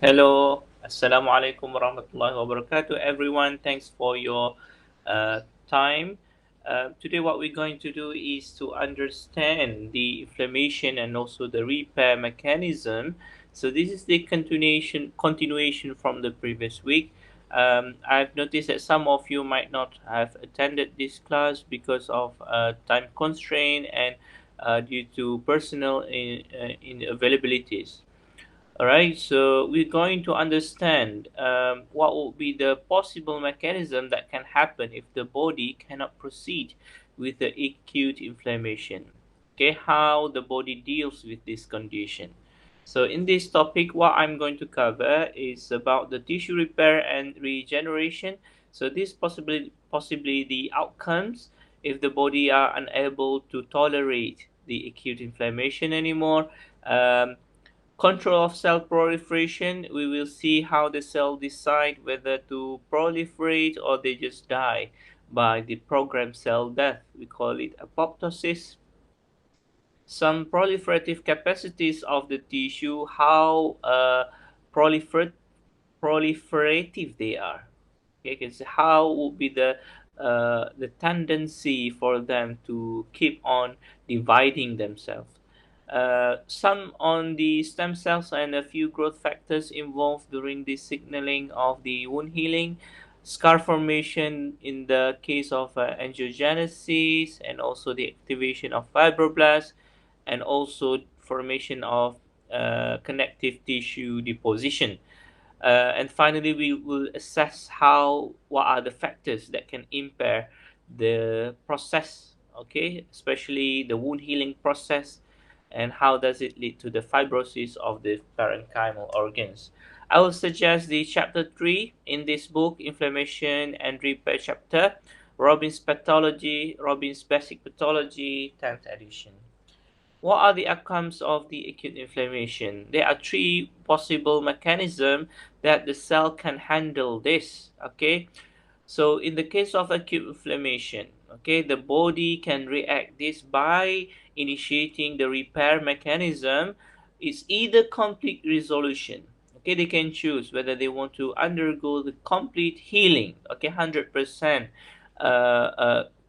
Hello, Assalamu alaikum warahmatullahi wabarakatuh. Everyone, thanks for your time. Today, what we're going to do is to understand the inflammation and also the repair mechanism. So, this is the continuation from the previous week. I've noticed that some of you might not have attended this class because of time constraint and due to personal inavailabilities. All right, so we're going to understand what would be the possible mechanism that can happen if the body cannot proceed with the acute inflammation. Okay, how the body deals with this condition. So, in this topic, what I'm going to cover is about the tissue repair and regeneration. So, this possibly the outcomes if the body are unable to tolerate the acute inflammation anymore. Um, Control of cell proliferation, we will see how the cell decide whether to proliferate or they just die by the programmed cell death. We call it apoptosis. Some proliferative capacities of the tissue, how proliferative they are. Okay, can see how would be the tendency for them to keep on dividing themselves. Some on the stem cells and a few growth factors involved during the signaling of the wound healing, scar formation in the case of angiogenesis, and also the activation of fibroblasts, and also formation of connective tissue deposition. And finally, we will assess what are the factors that can impair the process, okay, especially the wound healing process, and how does it lead to the fibrosis of the parenchymal organs. I will suggest the chapter 3 in this book, Inflammation and Repair chapter, Robin's Basic Pathology, 10th edition. What are the outcomes of the acute inflammation? There are three possible mechanisms that the cell can handle this. Okay, so in the case of acute inflammation, okay, the body can react this by initiating the repair mechanism. It's either complete resolution. Okay, they can choose whether they want to undergo the complete healing. Okay, 100%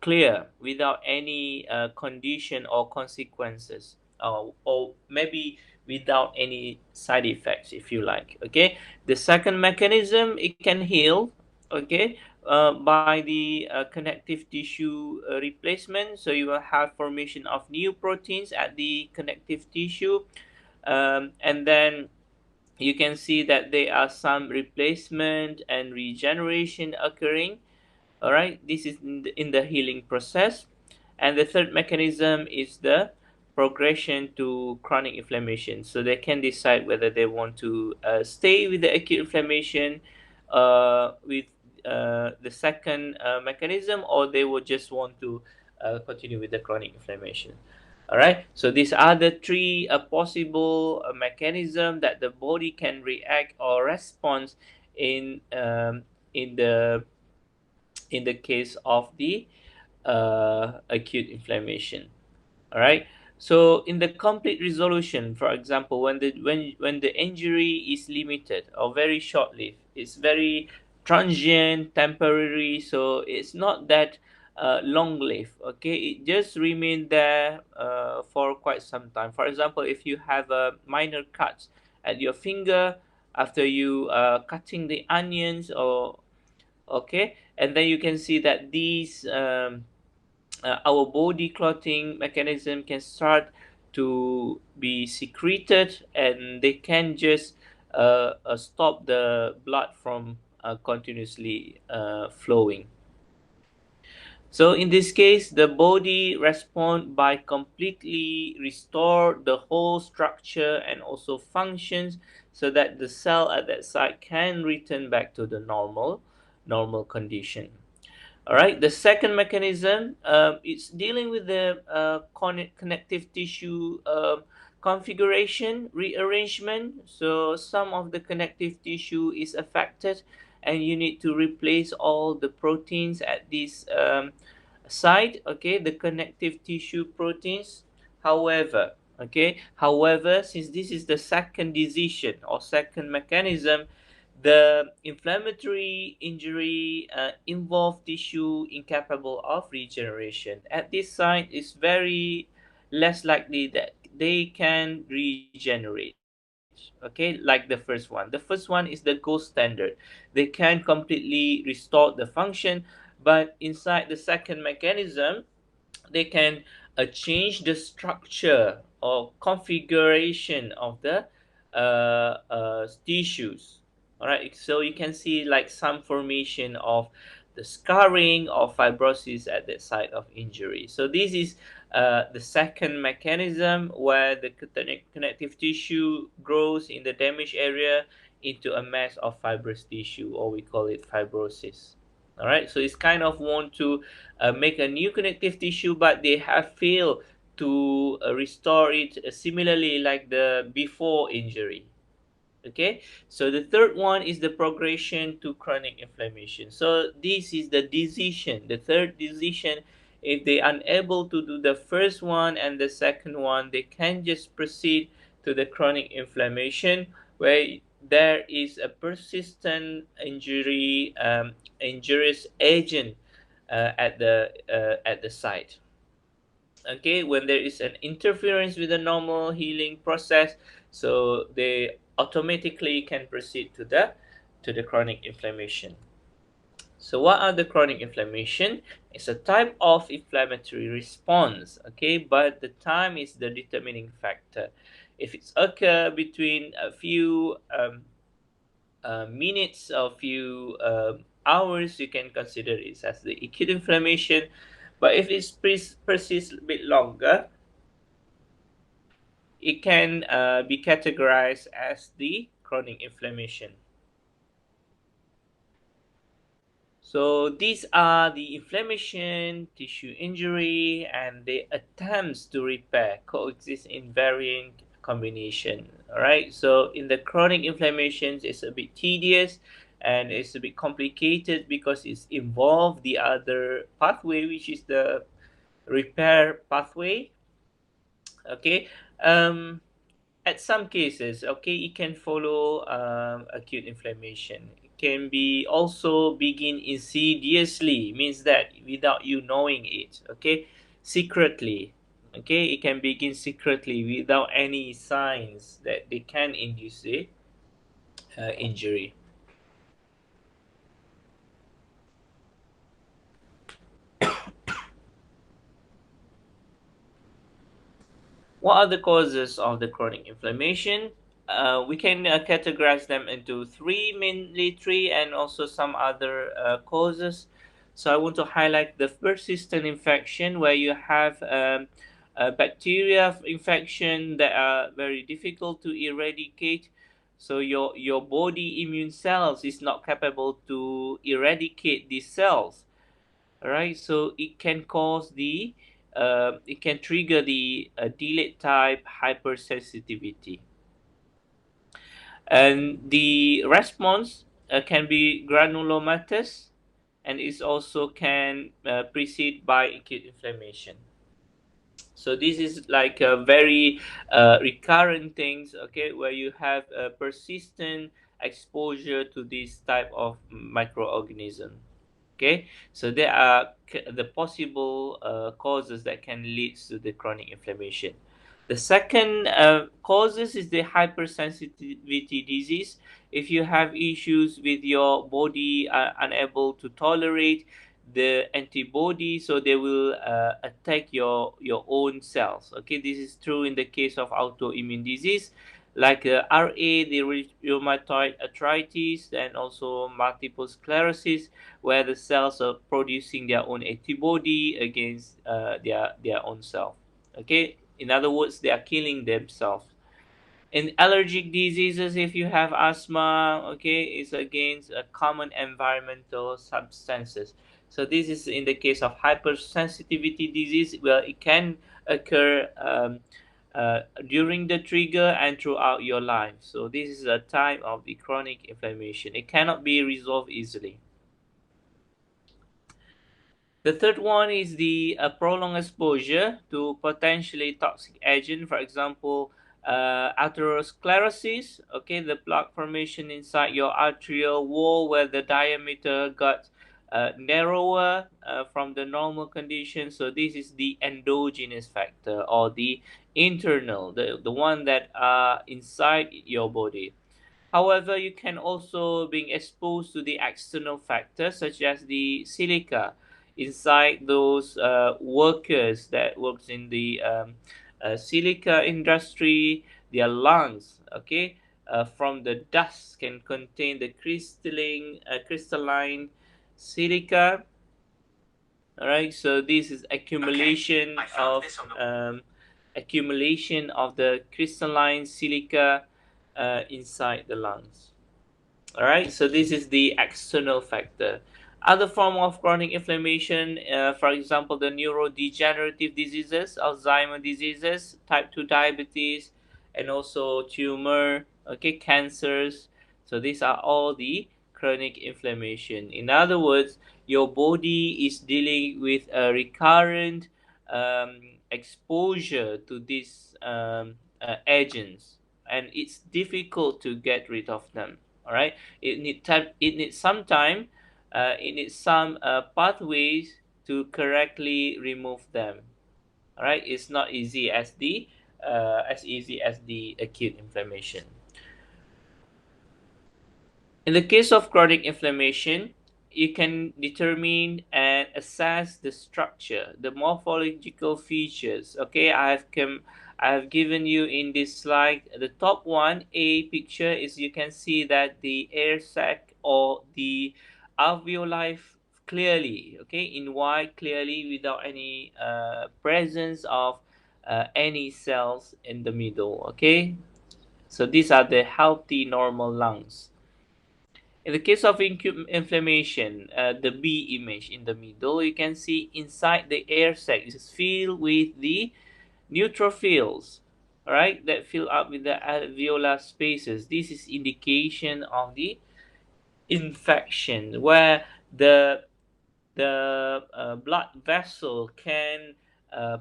clear without any condition or consequences, or maybe without any side effects, if you like. Okay, the second mechanism, it can heal. Okay, by the connective tissue replacement. So you will have formation of new proteins at the connective tissue, and then you can see that there are some replacement and regeneration occurring. All right, this is in the healing process. And the third mechanism is the progression to chronic inflammation. So they can decide whether they want to stay with the acute inflammation with the second mechanism, or they would just want to continue with the chronic inflammation. All right, so these are the three possible mechanism that the body can react or respond in the case of the acute inflammation. All right, so in the complete resolution, for example, when the injury is limited or very short lived, it's very transient, temporary, so it's not that long lived. Okay, it just remain there for quite some time. For example, if you have a minor cuts at your finger after you cutting the onions, or okay, and then you can see that these our body clotting mechanism can start to be secreted, and they can just stop the blood from continuously flowing. So in this case, the body respond by completely restore the whole structure and also functions, so that the cell at that site can return back to the normal condition. All right. The second mechanism, it's dealing with the connective tissue configuration rearrangement. So some of the connective tissue is affected, and you need to replace all the proteins at this site. Okay, the connective tissue proteins. However, Okay. However, since this is the second decision or second mechanism, the inflammatory injury involve tissue incapable of regeneration. At this site, it's very less likely that they can regenerate. Okay, like the first one. The first one is the gold standard. They can completely restore the function, but inside the second mechanism, they can change the structure or configuration of the tissues. All right, so you can see like some formation of the scarring or fibrosis at the site of injury. So this is the second mechanism where the connective tissue grows in the damaged area into a mass of fibrous tissue, or we call it fibrosis. All right, so it's kind of want to make a new connective tissue, but they have failed to restore it similarly like the before injury. Okay, so the third one is the progression to chronic inflammation. So this is the decision, the third decision. If they unable to do the first one and the second one, they can just proceed to the chronic inflammation, where there is a persistent injury, injurious agent at the site. Okay, when there is an interference with the normal healing process, so they automatically can proceed to the chronic inflammation. So what are the chronic inflammation? It's a type of inflammatory response, okay, but the time is the determining factor. If it's occur between a few minutes or few hours, you can consider it as the acute inflammation. But if it persists a bit longer, it can be categorized as the chronic inflammation. So these are the inflammation, tissue injury, and the attempts to repair coexist in varying combination. All right. So in the chronic inflammations, it's a bit tedious and it's a bit complicated because it's involved the other pathway, which is the repair pathway. Okay. Um, at some cases, okay, it can follow acute inflammation. It can be also begin insidiously, means that without you knowing it, okay, secretly, okay, it can begin secretly without any signs that they can induce a injury. What are the causes of the chronic inflammation? We can categorize them into three, mainly three, and also some other causes. So I want to highlight the persistent infection, where you have a bacteria infection that are very difficult to eradicate. So your body immune cells is not capable to eradicate these cells. All right, so it can cause the it can trigger the delayed type hypersensitivity, and the response can be granulomatous, and it also can precede by acute inflammation. So this is like a very recurrent things, okay, where you have a persistent exposure to this type of microorganism. Okay, so there are the possible causes that can lead to the chronic inflammation. The second causes is the hypersensitivity disease. If you have issues with your body unable to tolerate the antibody, so they will attack your own cells. Okay, this is true in the case of autoimmune disease like RA, the rheumatoid arthritis, and also multiple sclerosis, where the cells are producing their own antibody against their own self. Okay, in other words, they are killing themselves. In allergic diseases, if you have asthma, okay, it's against a common environmental substances. So this is in the case of hypersensitivity disease, where it can occur during the trigger and throughout your life. So this is a type of the chronic inflammation. It cannot be resolved easily. The third one is the prolonged exposure to potentially toxic agent, for example, atherosclerosis, okay, the plaque formation inside your arterial wall where the diameter got narrower from the normal condition. So this is the endogenous factor or the internal, the one that are inside your body. However, you can also be exposed to the external factors such as the silica inside those workers that works in the silica industry, their lungs, okay, from the dust can contain the crystalline silica. All right, so this is accumulation of the crystalline silica inside the lungs. All right, so this is the external factor. Other form of chronic inflammation, for example, the neurodegenerative diseases, Alzheimer diseases, type 2 diabetes, and also tumor, okay, cancers. So these are all the chronic inflammation. In other words, your body is dealing with a recurrent exposure to these agents, and it's difficult to get rid of them. All right, it needs time. It needs some time. It needs some pathways to correctly remove them. All right, it's not easy as the acute inflammation. In the case of chronic inflammation, you can determine and assess the structure, the morphological features. Okay, I have given you in this slide the top one A picture is you can see that the air sac or the alveoli clearly, okay, in white clearly without any presence of any cells in the middle. Okay, so these are the healthy normal lungs. In the case of inflammation, the B image in the middle, you can see inside the air sac is filled with the neutrophils, right, that fill up with the alveolar spaces. This is indication of the infection where the blood vessel can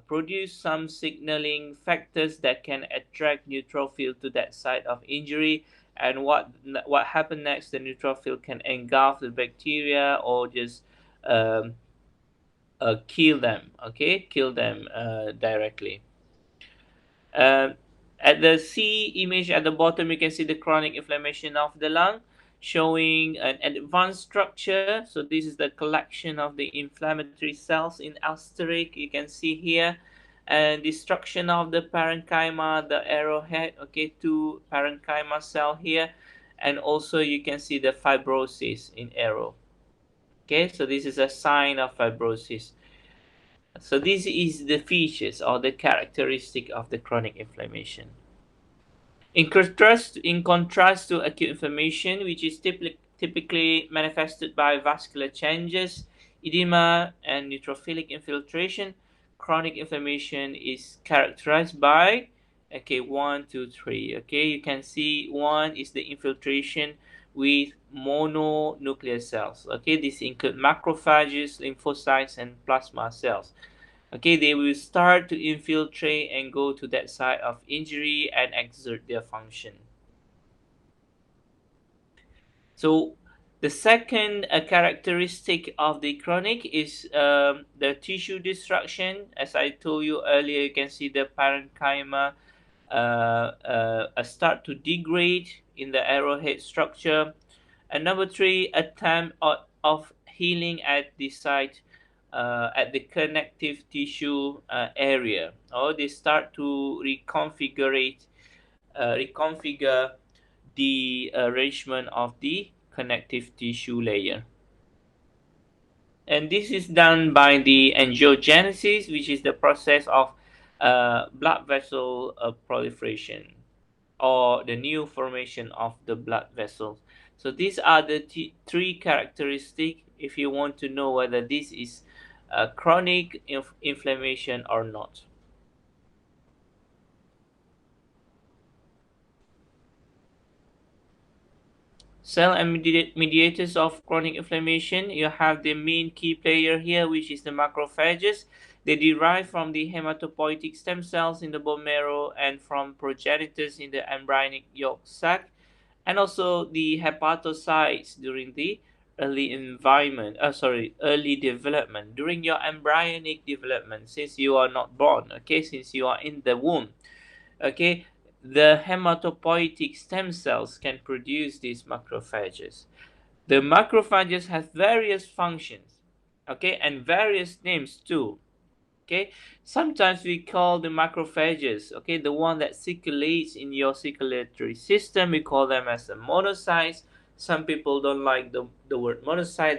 produce some signaling factors that can attract neutrophil to that site of injury. And what happened next? The neutrophil can engulf the bacteria or just um, kill them. Okay, kill them directly. Uh, at the C image at the bottom, you can see the chronic inflammation of the lung, showing an advanced structure. So this is the collection of the inflammatory cells in asterisk. You can see here, and destruction of the parenchyma, the arrowhead. Okay, two parenchyma cell here, and also you can see the fibrosis in arrow. Okay, so this is a sign of fibrosis. So this is the features or the characteristic of the chronic inflammation. In contrast to acute inflammation, which is typically manifested by vascular changes, edema, and neutrophilic infiltration, chronic inflammation is characterized by, okay, one, two, three. Okay, you can see one is the infiltration with mononuclear cells. Okay, this include macrophages, lymphocytes, and plasma cells. Okay, they will start to infiltrate and go to that site of injury and exert their function. So the second characteristic of the chronic is the tissue destruction. As I told you earlier, you can see the parenchyma start to degrade in the arrowhead structure. And number three, attempt of healing at the site, at the connective tissue area. Or they start to reconfigure the arrangement of the connective tissue layer. And this is done by the angiogenesis, which is the process of blood vessel proliferation or the new formation of the blood vessels. So these are the three characteristics if you want to know whether this is chronic inflammation or not. Cell and mediators of chronic inflammation. You have the main key player here, which is the macrophages. They derive from the hematopoietic stem cells in the bone marrow and from progenitors in the embryonic yolk sac, and also the hepatocytes during the early development, during your embryonic development, since you are not born, okay, since you are in the womb, okay, the hematopoietic stem cells can produce these macrophages. The macrophages have various functions, okay, and various names too. Okay, sometimes we call the macrophages, okay, the one that circulates in your circulatory system, we call them as the monocytes. Some people don't like the word monocyte.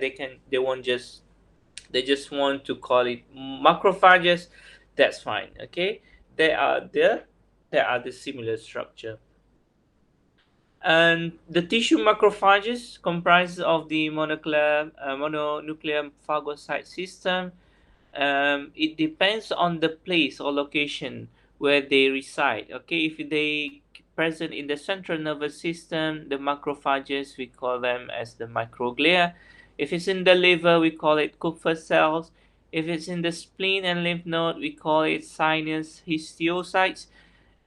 They just want to call it macrophages. That's fine. Okay, they are the similar structure. And the tissue macrophages comprise of the mononuclear phagocyte system. It depends on the place or location where they reside. Okay, if they present in the central nervous system, the macrophages, we call them as the microglia. If it's in the liver, we call it Kupffer cells. If it's in the spleen and lymph node, we call it sinus histiocytes.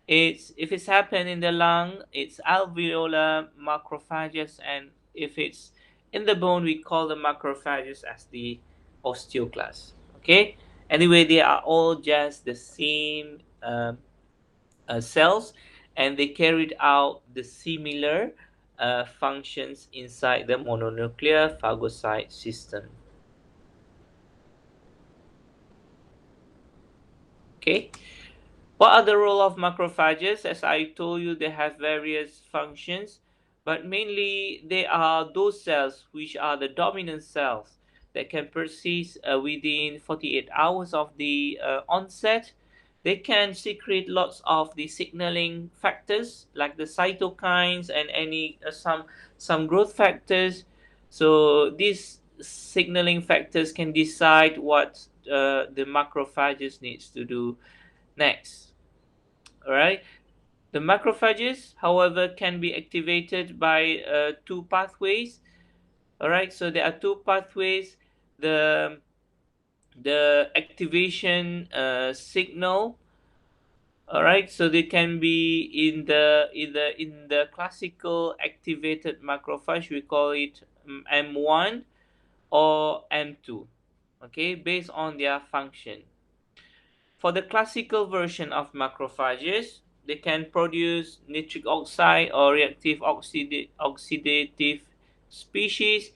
It's if it's happened in the lung, it's alveolar macrophages, and if it's in the bone, we call the macrophages as the osteoclasts. Okay. Anyway, they are all just the same cells, and they carried out the similar functions inside the mononuclear phagocyte system. Okay. What are the role of macrophages? As I told you, they have various functions, but mainly they are those cells which are the dominant cells that can persist within 48 hours of the onset. They can secrete lots of the signaling factors like the cytokines and any some growth factors. So these signaling factors can decide what the macrophages needs to do next. All right. The macrophages, however, can be activated by two pathways. All right. So there are two pathways. The the activation signal. All right. So they can be in the classical activated macrophage. We call it M1 or M2. Okay, based on their function. For the classical version of macrophages, they can produce nitric oxide or reactive oxidative species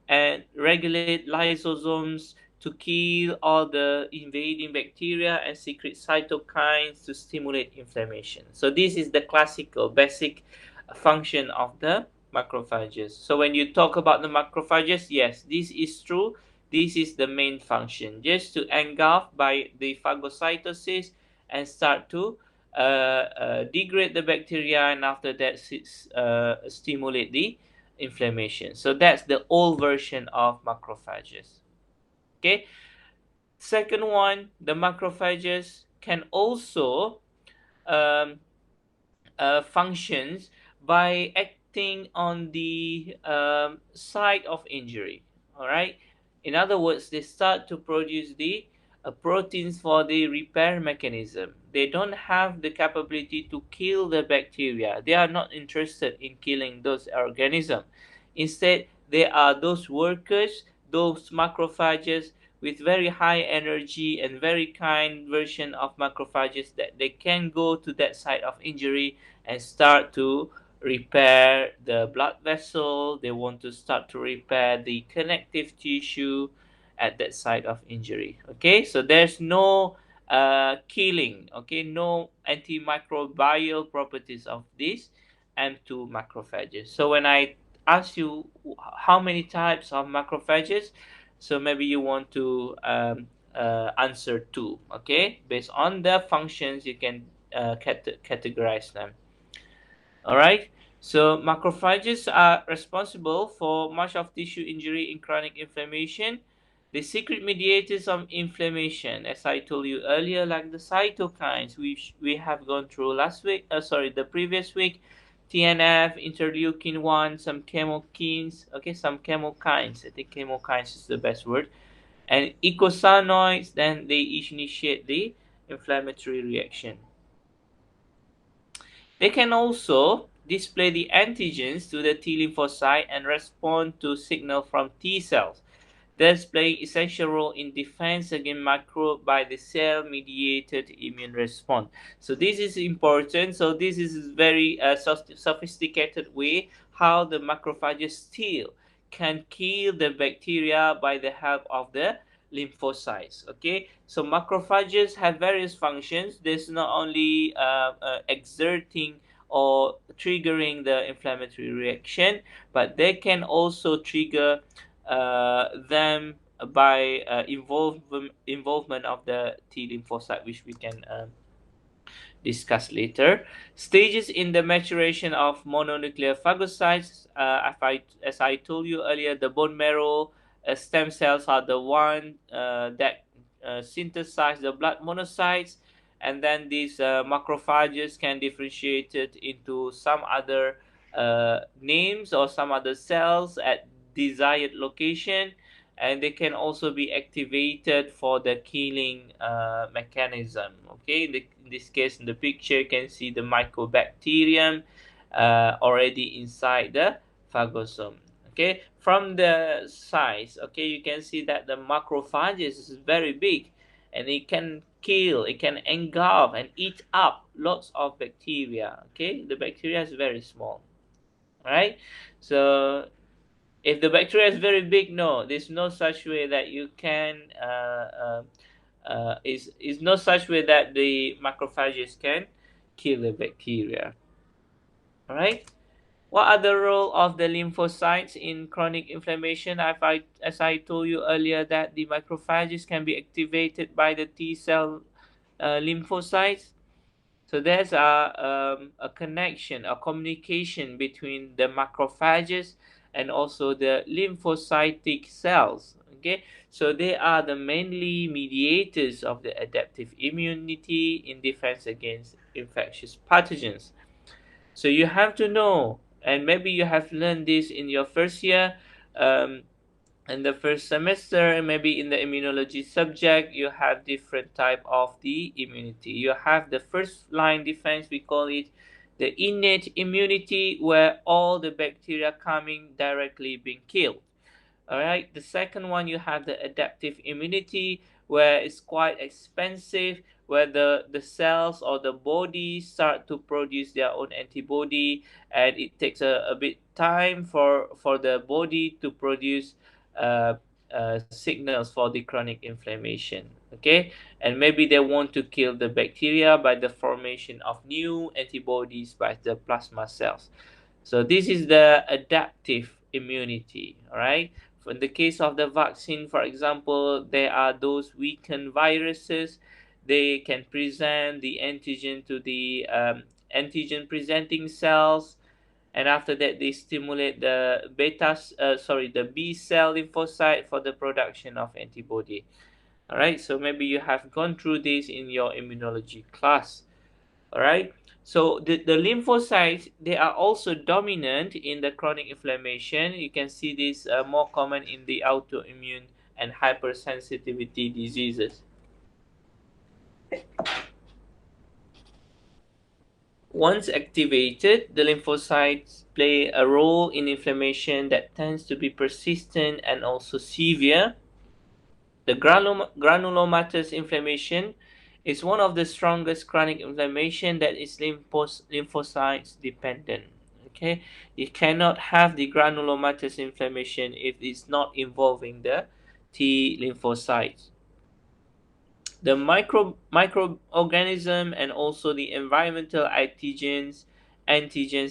and regulate lysosomes to kill all the invading bacteria and secrete cytokines to stimulate inflammation. So this is the classical basic function of the macrophages. So when you talk about the macrophages, yes, this is true. This is the main function, just to engulf by the phagocytosis and start to degrade the bacteria, and after that stimulate the inflammation. So that's the old version of macrophages. Okay. Second one, the macrophages can also um, functions by acting on the site of injury. All right. In other words, they start to produce the proteins for the repair mechanism. They don't have the capability to kill the bacteria. They are not interested in killing those organisms. Instead, they are those workers, those macrophages with very high energy and very kind version of macrophages that they can go to that site of injury and start to repair the blood vessel. They want to start to repair the connective tissue at that site of injury. Okay, so there's no killing, okay, no antimicrobial properties of these M2 macrophages. So when I ask you how many types of macrophages, so maybe you want to answer two, okay, based on the functions you can categorize them. All right. So macrophages are responsible for much of tissue injury in chronic inflammation. The secret mediators of inflammation, as I told you earlier, like the cytokines, which we have gone through last week. The previous week. TNF, interleukin 1, some chemokines, okay, some chemokines. I think chemokines is the best word. And eicosanoids, then they initiate the inflammatory reaction. They can also display the antigens to the T lymphocyte and respond to signal from T cells, thus playing essential role in defense against microbe by the cell-mediated immune response. So this is important. So this is very sophisticated way how the macrophages still can kill the bacteria by the help of the lymphocytes. Okay, so macrophages have various functions. There's not only exerting or triggering the inflammatory reaction, but they can also trigger them by involvement of the T lymphocyte, which we can discuss later. Stages in the maturation of mononuclear phagocytes. As I told you earlier, the bone marrow stem cells are the one that synthesize the blood monocytes, and then these macrophages can differentiate it into some other names or some other cells at desired location, and they can also be activated for the killing mechanism. Okay, in this case, in the picture, you can see the mycobacterium already inside the phagosome. Okay, from the size, okay, you can see that the macrophages is very big, and it can kill, it can engulf and eat up lots of bacteria. Okay, the bacteria is very small. All right, so if the bacteria is very big, no, there's no such way that you can is no such way that the macrophages can kill the bacteria. All right. What are the role of the lymphocytes in chronic inflammation? As I told you earlier, that the macrophages can be activated by the T cell lymphocytes. So there's a connection, a communication between the macrophages and also the lymphocytic cells. Okay, so they are the mainly mediators of the adaptive immunity in defense against infectious pathogens. So you have to know, and maybe you have learned this in your first year. Um, in the first semester, maybe in the immunology subject, you have different type of the immunity. You have the first line defense, we call it the innate immunity, where all the bacteria coming directly being killed. All right, the second one, you have the adaptive immunity, where it's quite expensive, where the cells or the body start to produce their own antibody, and it takes a bit time for the body to produce uh, signals for the chronic inflammation. Okay, and maybe they want to kill the bacteria by the formation of new antibodies by the plasma cells. So this is the adaptive immunity. All right, in the case of the vaccine, for example, there are those weakened viruses. They can present the antigen to the antigen presenting cells, and after that they stimulate the the B cell lymphocyte for the production of antibody. All right, so maybe you have gone through this in your immunology class. All right, so the lymphocytes, they are also dominant in the chronic inflammation. You can see this more common in the autoimmune and hypersensitivity diseases. Once activated, the lymphocytes play a role in inflammation that tends to be persistent and also severe. The granulomatous inflammation is one of the strongest chronic inflammation that is lymphocytes dependent. Okay, you cannot have the granulomatous inflammation if it's not involving the T lymphocytes. The microorganism and also the environmental antigens,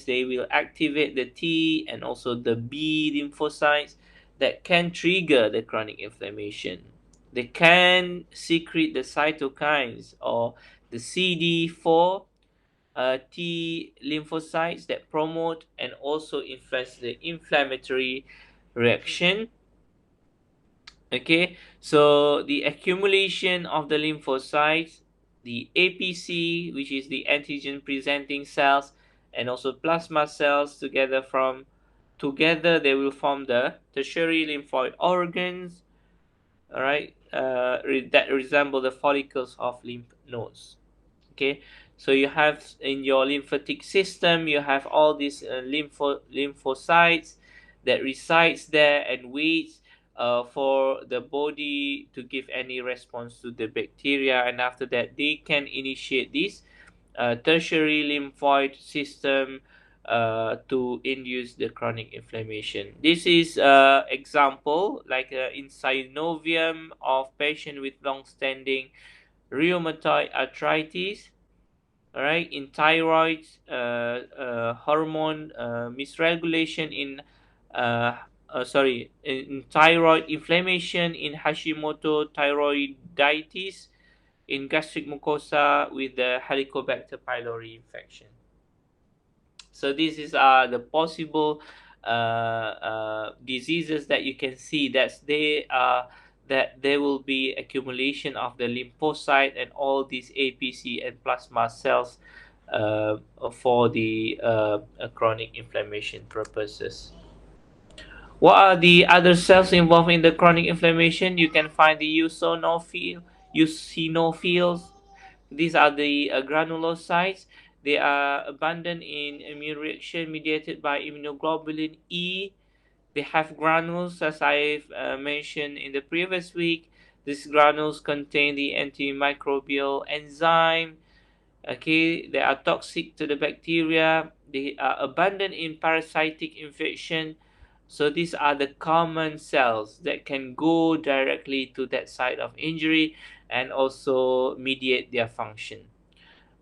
they will activate the T and also the B lymphocytes that can trigger the chronic inflammation. They can secrete the cytokines or the CD4 T lymphocytes that promote and also influence the inflammatory reaction. Okay, so the accumulation of the lymphocytes, the APC, which is the antigen presenting cells, and also plasma cells together they will form the tertiary lymphoid organs, all right, that resemble the follicles of lymph nodes. Okay, so you have in your lymphatic system, you have all these lymphocytes that resides there and waits for the body to give any response to the bacteria, and after that they can initiate this tertiary lymphoid system to induce the chronic inflammation. This is example like in synovium of patient with long-standing rheumatoid arthritis. All right, in thyroid hormone misregulation in thyroid inflammation, in Hashimoto thyroiditis, in gastric mucosa with the Helicobacter pylori infection. So this is the possible diseases that you can see that there will be accumulation of the lymphocyte and all these APC and plasma cells for the chronic inflammation purposes. What are the other cells involved in the chronic inflammation? You can find the eosinophils. These are the granulocytes. They are abundant in immune reaction mediated by immunoglobulin E. They have granules, as I've mentioned in the previous week. These granules contain the antimicrobial enzyme. Okay, they are toxic to the bacteria. They are abundant in parasitic infection. So these are the common cells that can go directly to that site of injury and also mediate their function.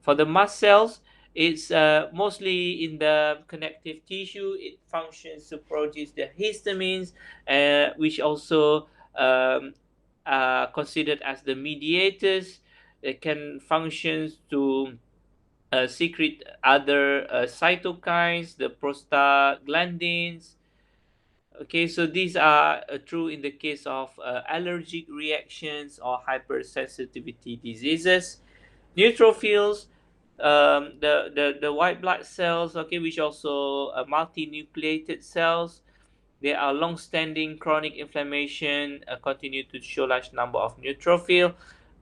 For the mast cells, it's mostly in the connective tissue. It functions to produce the histamines, which also are considered as the mediators. It can function to secrete other cytokines, the prostaglandins. Okay, so these are true in the case of allergic reactions or hypersensitivity diseases. Neutrophils, the white blood cells, okay, which also multinucleated cells. There are long-standing chronic inflammation, continue to show large number of neutrophil.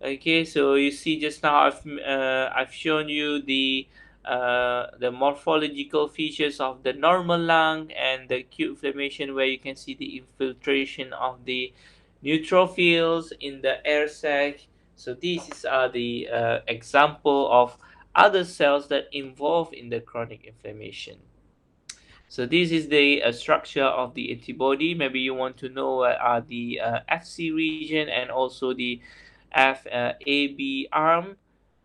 Okay, so you see just now I've shown you the morphological features of the normal lung and the acute inflammation, where you can see the infiltration of the neutrophils in the air sac. So these are the example of other cells that involve in the chronic inflammation. So this is the structure of the antibody. Maybe you want to know what are the Fc region and also the FAB arm.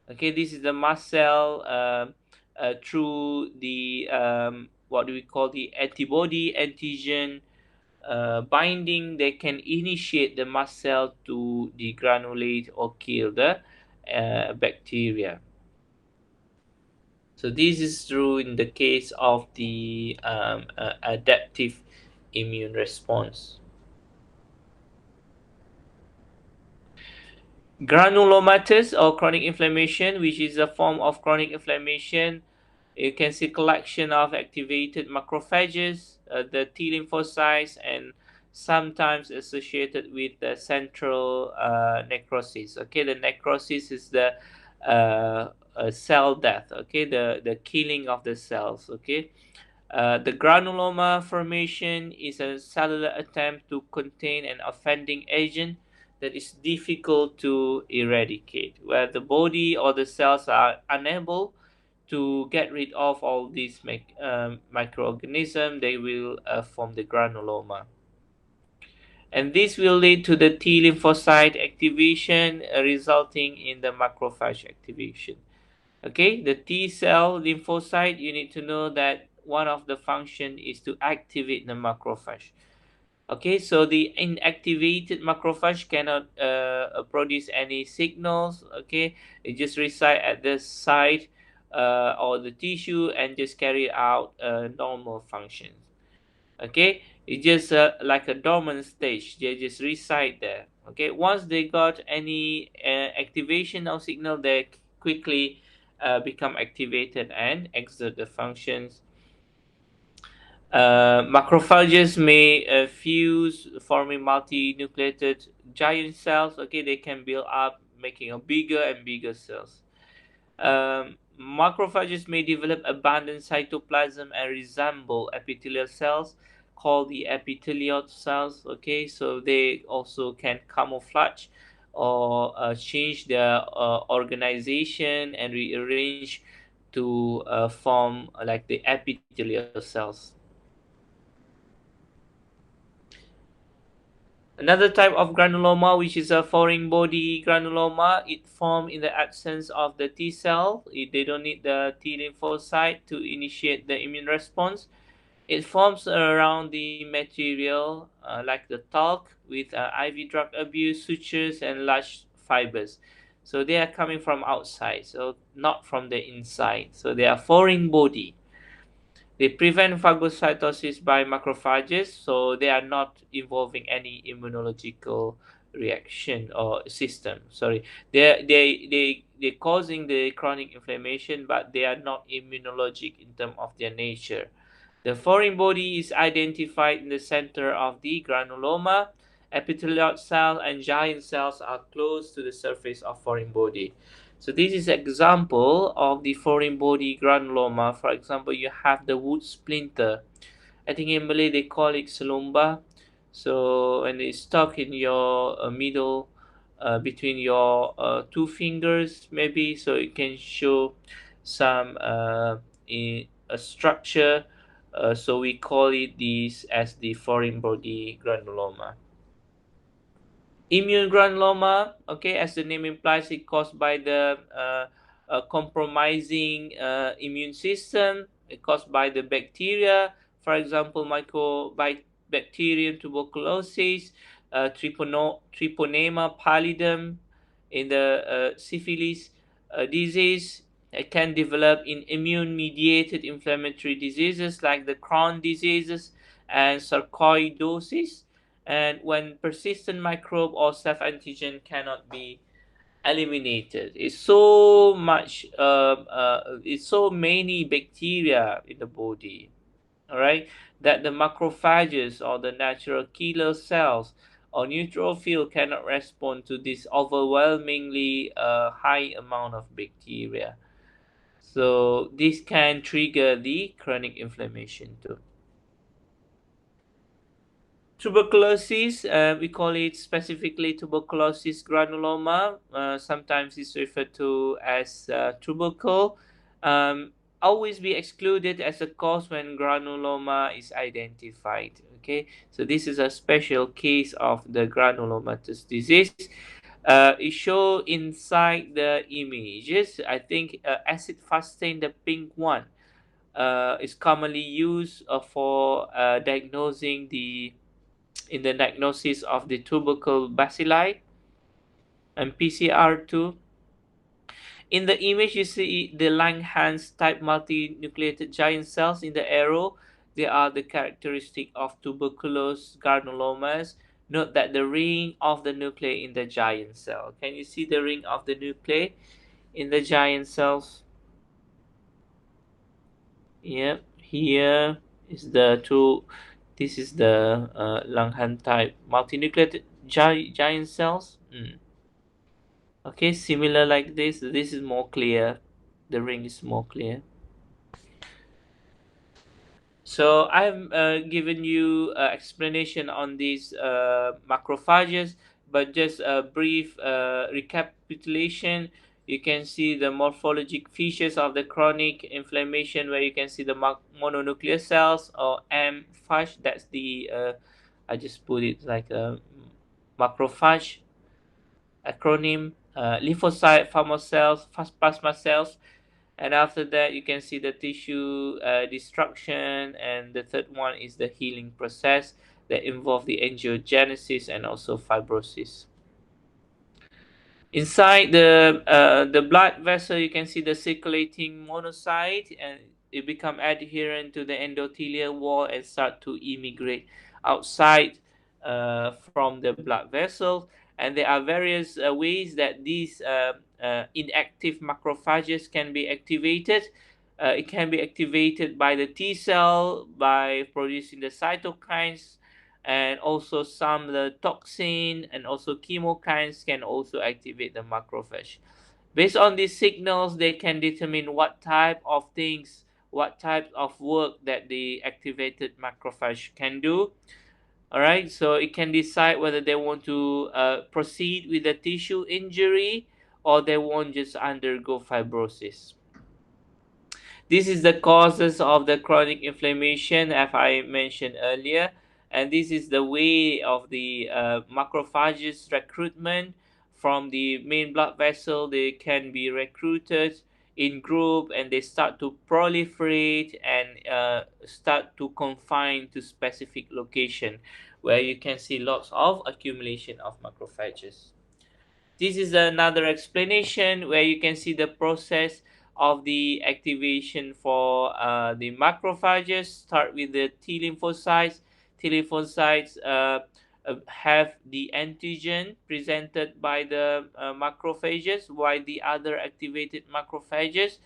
Okay, this is the mast cell through the what do we call the antibody antigen binding. They can initiate the mast cell to degranulate or kill the bacteria. So this is true in the case of the adaptive immune response. Granulomatous or chronic inflammation, which is a form of chronic inflammation, you can see collection of activated macrophages, the T lymphocytes, and sometimes associated with the central necrosis. Okay, the necrosis is the cell death. Okay, the killing of the cells. Okay, the granuloma formation is a cellular attempt to contain an offending agent that is difficult to eradicate, where the body or the cells are unable to get rid of all these microorganisms. They will form the granuloma. And this will lead to the T lymphocyte activation, resulting in the macrophage activation. Okay, the T cell lymphocyte, you need to know that one of the function is to activate the macrophage. Okay, so the inactivated macrophage cannot produce any signals. Okay, it just reside at the site or the tissue and just carry out normal functions. Okay, it's just like a dormant stage. They just reside there. Okay, once they got any activation of signal, they quickly become activated and exert the functions. Macrophages may fuse, forming multinucleated giant cells. Okay, they can build up, making a bigger and bigger cells. Macrophages may develop abundant cytoplasm and resemble epithelial cells called the epithelioid cells. Okay, so they also can camouflage or change their organization and rearrange to form like the epithelial cells. Another type of granuloma, which is a foreign body granuloma, it forms in the absence of the T cell. They don't need the T lymphocyte to initiate the immune response. It forms around the material like the talc with IV drug abuse, sutures, and large fibers. So they are coming from outside, so not from the inside. So they are foreign body. They prevent phagocytosis by macrophages, so they are not involving any immunological reaction or system. Sorry, they're causing the chronic inflammation, but they are not immunologic in terms of their nature. The foreign body is identified in the center of the granuloma. Epithelial cells and giant cells are close to the surface of foreign body. So this is example of the foreign body granuloma. For example, you have the wood splinter. I think in Malay they call it selumba. So when it's stuck in your middle, between your two fingers, maybe, so it can show some in a structure. So we call it this as the foreign body granuloma. Immune granuloma, okay, as the name implies, it caused by the compromising immune system, caused by the bacteria, for example, mycobacterium tuberculosis, Treponema pallidum in the syphilis disease. It can develop in immune mediated inflammatory diseases like the Crohn diseases and sarcoidosis, and when persistent microbe or self antigen cannot be eliminated. It's so many bacteria in the body, all right, that the macrophages or the natural killer cells or neutrophil cannot respond to this overwhelmingly high amount of bacteria. So this can trigger the chronic inflammation too. Tuberculosis, we call it specifically tuberculosis granuloma. Sometimes it's referred to as tubercle. Um, Always be excluded as a cause when granuloma is identified. Okay, so this is a special case of the granulomatous disease. It show inside the images. I think acid fasting, the pink one, is commonly used for diagnosing the in the diagnosis of the tubercle bacilli and PCR2. In the image, you see the Langhans type multinucleated giant cells in the arrow. They are the characteristic of tuberculous granulomas. Note that the ring of the nuclei in the giant cell. Can you see the ring of the nuclei in the giant cells? Yep, here is the two. This is the Langhans type multinucleated giant cells. Okay, similar like this. This is more clear. The ring is more clear. So I've given you explanation on these macrophages, but just a brief recapitulation. You can see the morphologic features of the chronic inflammation, where you can see the mononuclear cells or MPhaG. That's the I just put it like a macrophage acronym. Lymphocyte, plasma cells, plasma cells, and after that you can see the tissue destruction, and the third one is the healing process that involve the angiogenesis and also fibrosis. Inside the blood vessel, you can see the circulating monocyte, and it become adherent to the endothelial wall and start to immigrate outside from the blood vessel. And there are various ways that these inactive macrophages can be activated. It can be activated by the T cell by producing the cytokines, and also some the toxin and also chemokines can also activate the macrophage. Based on these signals, they can determine what type of things, what type of work that the activated macrophage can do. All right, so it can decide whether they want to proceed with the tissue injury or they want just undergo fibrosis. This is the causes of the chronic inflammation, as I mentioned earlier, and this is the way of the macrophages recruitment from the main blood vessel. They can be recruited in group and they start to proliferate and start to confine to specific location where you can see lots of accumulation of macrophages. This is another explanation where you can see the process of the activation for the macrophages. Start with the T lymphocytes. T lymphocytes have the antigen presented by the macrophages, while the other activated macrophages,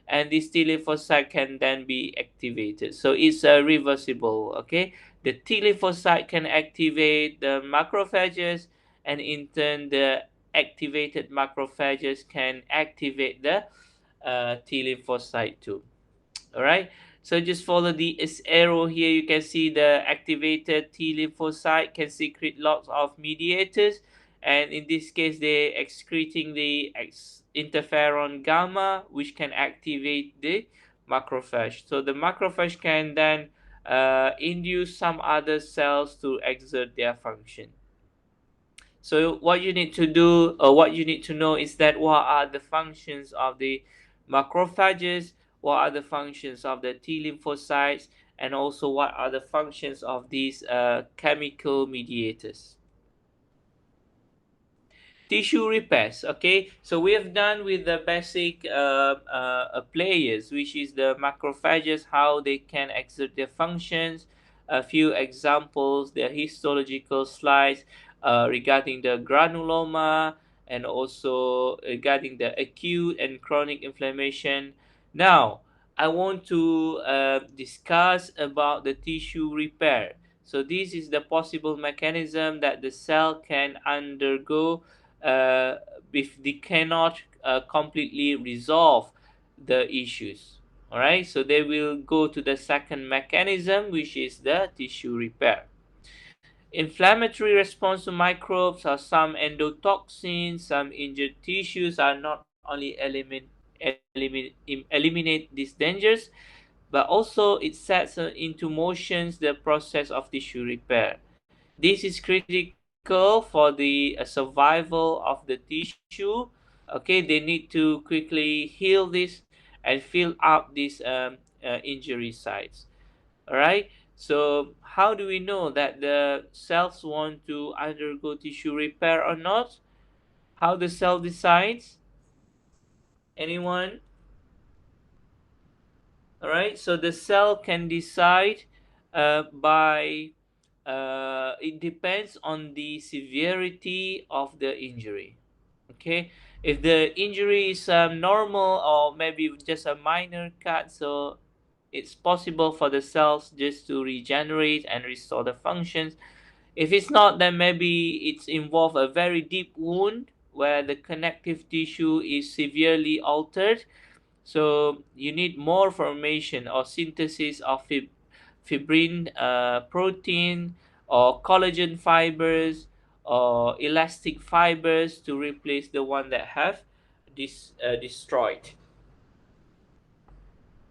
and this T lymphocyte can then be activated. So it's reversible. Okay, the T lymphocyte can activate the macrophages, and in turn the activated macrophages can activate the T lymphocyte too. All right. So just follow this arrow here. You can see the activated T lymphocyte can secrete lots of mediators, and in this case, they excreting the interferon gamma, which can activate the macrophage. So the macrophage can then induce some other cells to exert their function. So what you need to do, or what you need to know, is that what are the functions of the macrophages, what are the functions of the T lymphocytes, and also what are the functions of these chemical mediators. Tissue repairs. Okay, so we have done with the basic players, which is the macrophages, how they can exert their functions. A few examples, the histological slides regarding the granuloma, and also regarding the acute and chronic inflammation. Now I want to discuss about the tissue repair. So this is the possible mechanism that the cell can undergo uh, if they cannot completely resolve the issues. All right, so they will go to the second mechanism, which is the tissue repair. Inflammatory response to microbes or some endotoxins, some injured tissues are not only eliminate these dangers, but also it sets into motion the process of tissue repair. This is critical for the survival of the tissue. Okay, they need to quickly heal this and fill up these injury sites. All right. So how do we know that the cells want to undergo tissue repair or not? How the cell decides? Anyone? All right. So the cell can decide by it depends on the severity of the injury. Okay, if the injury is normal or maybe just a minor cut, so it's possible for the cells just to regenerate and restore the functions. If it's not, then maybe it's involved a very deep wound where the connective tissue is severely altered. So you need more formation or synthesis of fibrin protein or collagen fibers or elastic fibers to replace the one that have destroyed.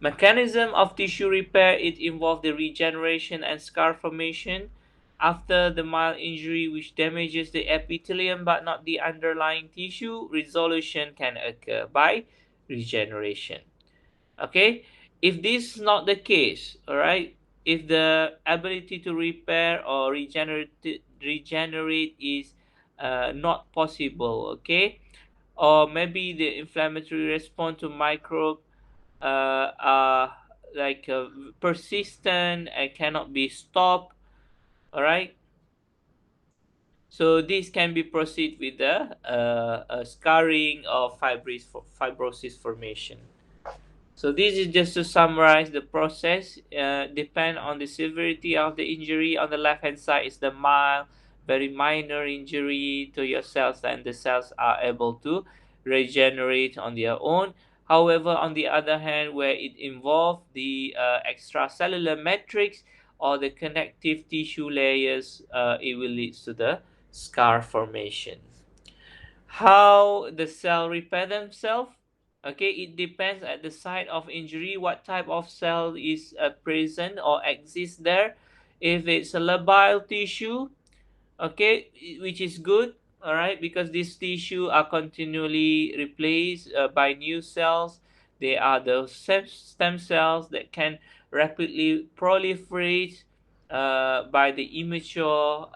Mechanism of tissue repair, it involves the regeneration and scar formation after the mild injury which damages the epithelium but not the underlying tissue. Resolution can occur by regeneration. Okay, if this is not the case, all right, if the ability to repair or regenerate is not possible, okay, or maybe the inflammatory response to microbe are like persistent and cannot be stopped. All right, So this can be proceed with the scarring or fibrosis formation. So this is just to summarize the process. Depend on the severity of the injury. On the left hand side is the mild, very minor injury to your cells, and the cells are able to regenerate on their own. However, on the other hand, where it involves the extracellular matrix or the connective tissue layers, it will lead to the scar formation. How the cell repair themselves? Okay, it depends at the site of injury what type of cell is present or exists there. If it's a labile tissue, okay, which is good, all right, because these tissue are continually replaced by new cells. They are the stem cells that can rapidly proliferate by the immature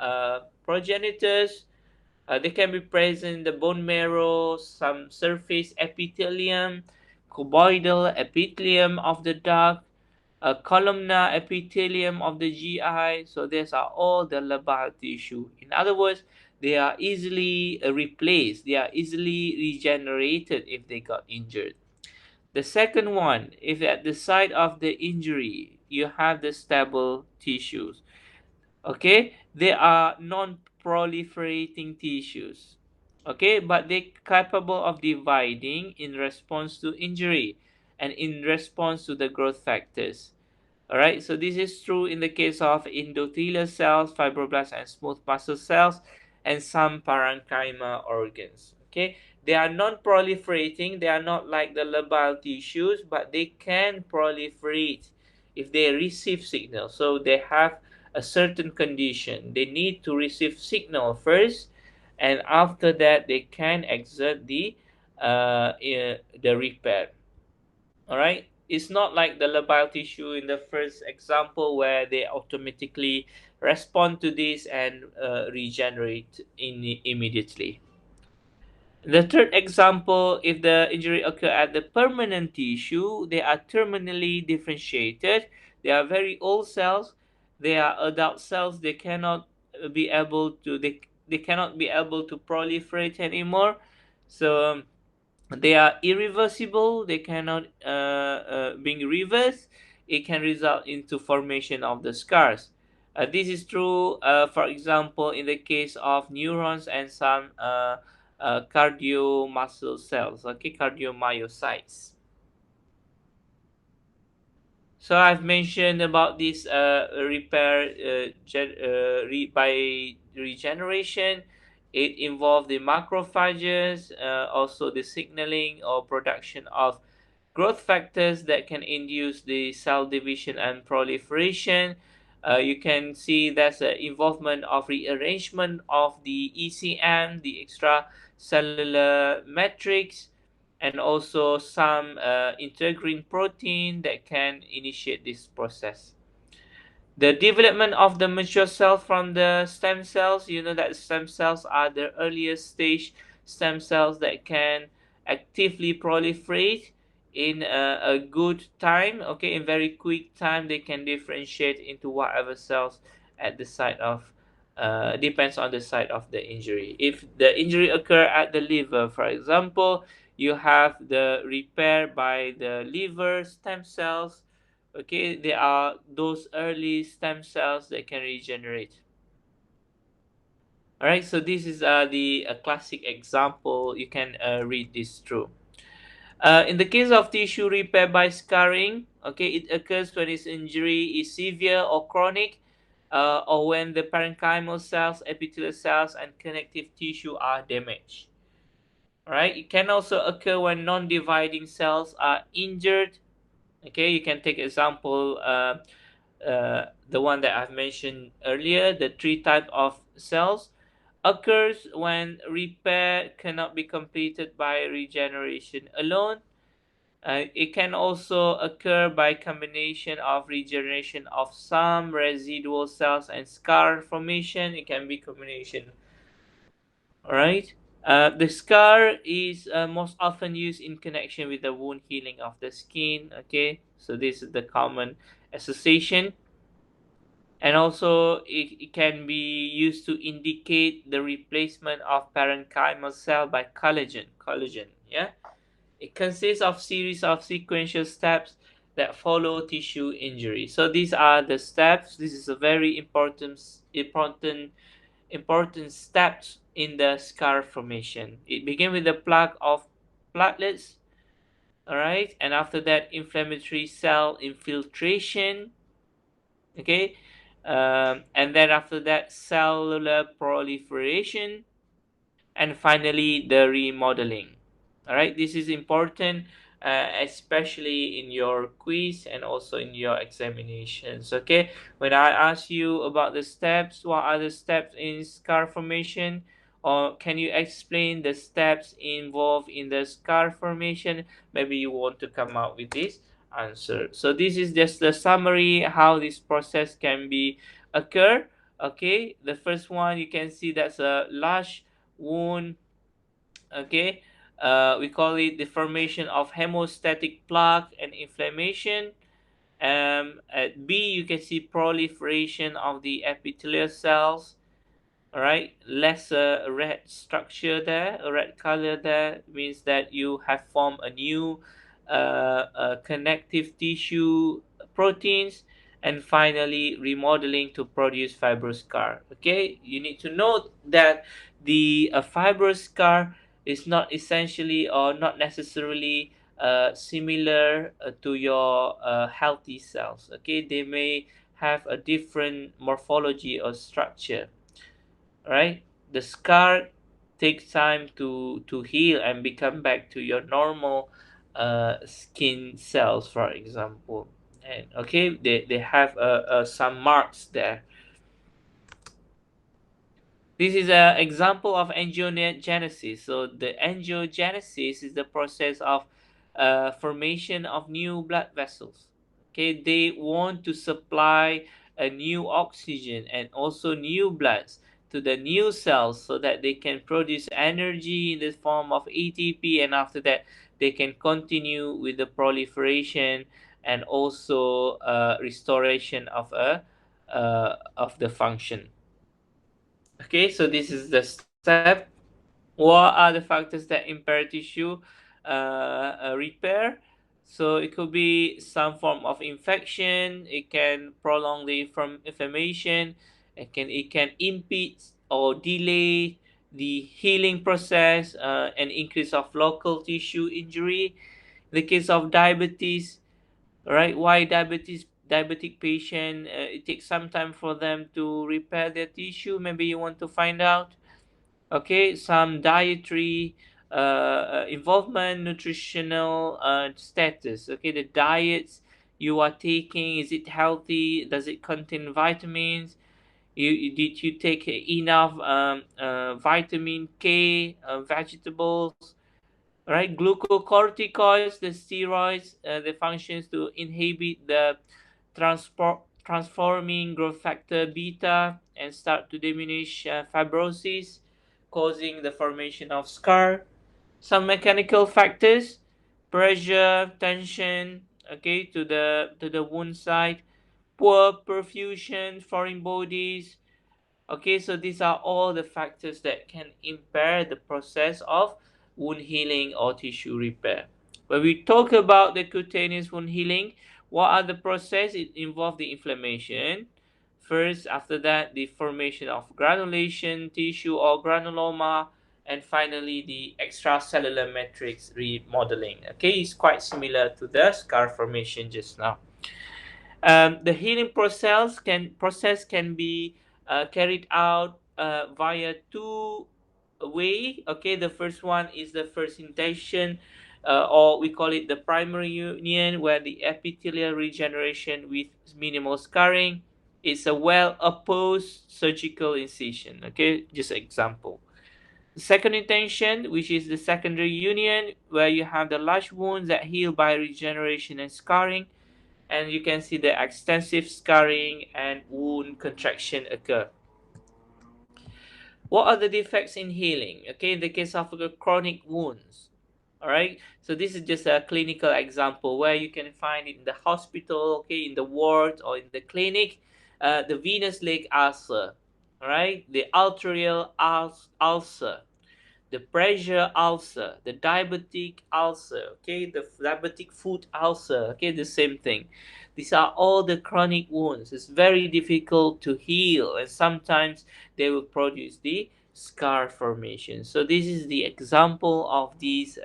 progenitors. They can be present in the bone marrow, some surface epithelium, cuboidal epithelium of the duct, columnar epithelium of the GI. So these are all the labile tissue. In other words, they are easily replaced. They are easily regenerated if they got injured. The second one, if at the site of the injury you have the stable tissues, okay, they are non-proliferating tissues, okay, but they're capable of dividing in response to injury and in response to the growth factors. All right, so this is true in the case of endothelial cells, fibroblasts, and smooth muscle cells, and some parenchyma organs. Okay, they are non-proliferating. They are not like the labile tissues, but they can proliferate if they receive signal. So they have a certain condition. They need to receive signal first, and after that, they can exert the repair. All right, it's not like the labile tissue in the first example where they automatically respond to this and regenerate immediately. The third example, if the injury occur at the permanent tissue, they are terminally differentiated. They are very old cells. They are adult cells. They cannot be able to they cannot be able to proliferate anymore. So they are irreversible. They cannot being reversed. It can result into formation of the scars. This is true, for example, in the case of neurons and some cardio muscle cells, okay, cardiomyocytes. So I've mentioned about this repair by regeneration. It involves the macrophages, also the signaling or production of growth factors that can induce the cell division and proliferation. You can see there's an involvement of rearrangement of the ECM, the extracellular matrix, and also some integrin protein that can initiate this process. The development of the mature cell from the stem cells, you know that stem cells are the earliest stage stem cells that can actively proliferate in a good time, okay, in very quick time. They can differentiate into whatever cells at the site of depends on the site of the injury. If the injury occur at the liver, for example, you have the repair by the liver stem cells. Okay, there are those early stem cells that can regenerate. All right, so this is the classic example. You can read this through. In the case of tissue repair by scarring, okay, it occurs when its injury is severe or chronic, or when the parenchymal cells, epithelial cells, and connective tissue are damaged. All right, it can also occur when non-dividing cells are injured. Okay, you can take example the one that I've mentioned earlier, the three type of cells occurs when repair cannot be completed by regeneration alone. It can also occur by combination of regeneration of some residual cells and scar formation. It can be combination. All right. The scar is most often used in connection with the wound healing of the skin. Okay, so this is the common association. And also it can be used to indicate the replacement of parenchymal cell by collagen. Yeah, it consists of series of sequential steps that follow tissue injury. So these are the steps. This is a very important steps in the scar formation. It begins with the plaque of platelets, all right, and after that inflammatory cell infiltration, okay, and then after that cellular proliferation, and finally the remodeling. All right, this is important, especially in your quiz and also in your examinations. Okay, when I ask you about the steps, what are the steps in scar formation, or can you explain the steps involved in the scar formation, maybe you want to come out with this answer. So this is just the summary how this process can be occur. Okay, the first one you can see that's a large wound. Okay, we call it the formation of hemostatic plaque and inflammation. At B you can see proliferation of the epithelial cells. All right, lesser red structure there, a red color there means that you have formed a new connective tissue proteins, and finally remodeling to produce fibrous scar. Okay, you need to note that the fibrous scar is not essentially or not necessarily similar to your healthy cells. Okay, they may have a different morphology or structure. Right, the scar takes time to heal and become back to your normal skin cells, for example. And okay, they have some marks there. This is an example of angiogenesis. So the angiogenesis is the process of formation of new blood vessels. Okay, they want to supply a new oxygen and also new bloods to the new cells so that they can produce energy in the form of ATP, and after that they can continue with the proliferation and also restoration of the function. Okay, so this is the step. What are the factors that impair tissue repair? So it could be some form of infection. It can prolong the inflammation. It can impede or delay the healing process, and increase of local tissue injury. In the case of diabetes, right? Why diabetic patient, it takes some time for them to repair their tissue. Maybe you want to find out. Okay, some dietary involvement, nutritional status. Okay, the diets you are taking, is it healthy? Does it contain vitamins? Did you take enough vitamin K, vegetables? Right, glucocorticoids, the steroids, the functions to inhibit the transforming growth factor beta and start to diminish fibrosis, causing the formation of scar. Some mechanical factors, pressure, tension, okay, to the wound site, poor perfusion, foreign bodies. Okay, so these are all the factors that can impair the process of wound healing or tissue repair. When we talk about the cutaneous wound healing, what are the process? It involves the inflammation. First, after that, the formation of granulation, tissue or granuloma, and finally the extracellular matrix remodeling. Okay, it's quite similar to the scar formation just now. The healing process can be carried out via two way. Okay, the first one is the first indentation, or we call it the primary union, where the epithelial regeneration with minimal scarring. It's a well opposed surgical incision. Okay, just an example. The second intention, which is the secondary union, where you have the large wounds that heal by regeneration and scarring, and you can see the extensive scarring and wound contraction occur. What are the defects in healing? Okay, in the case of chronic wounds, all right. So this is just a clinical example where you can find it in the hospital, okay, in the ward or in the clinic. the venous leg ulcer, all right, the arterial ulcer, the pressure ulcer, the diabetic ulcer, okay, the diabetic foot ulcer, okay, the same thing. These are all the chronic wounds. It's very difficult to heal, and sometimes they will produce the scar formation. So this is the example of these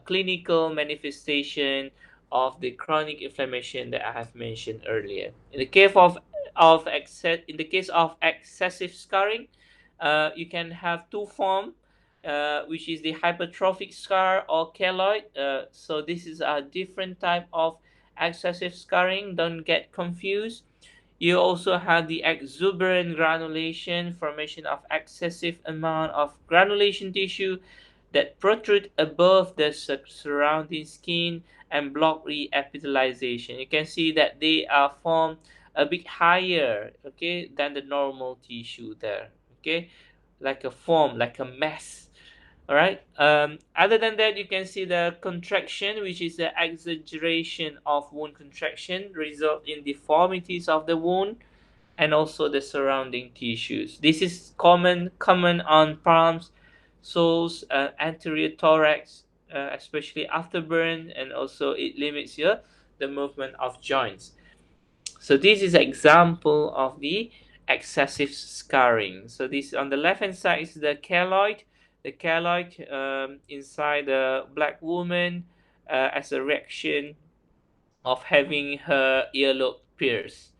clinical manifestation of the chronic inflammation that I have mentioned earlier. In the case in the case of excessive scarring, you can have two forms, which is the hypertrophic scar or keloid. So this is a different type of excessive scarring. Don't get confused. You also have the exuberant granulation, formation of excessive amount of granulation tissue that protrude above the surrounding skin and block reepithelialization. You can see that they are formed a bit higher, okay, than the normal tissue there, okay, like a form, like a mass. All right. Other than that, you can see the contraction, which is the exaggeration of wound contraction, result in deformities of the wound and also the surrounding tissues. This is common on palms, soles, anterior thorax, especially after burn, and also it limits the movement of joints. So this is an example of the excessive scarring. So this on the left hand side is the keloid inside the black woman as a reaction of having her earlobe pierced.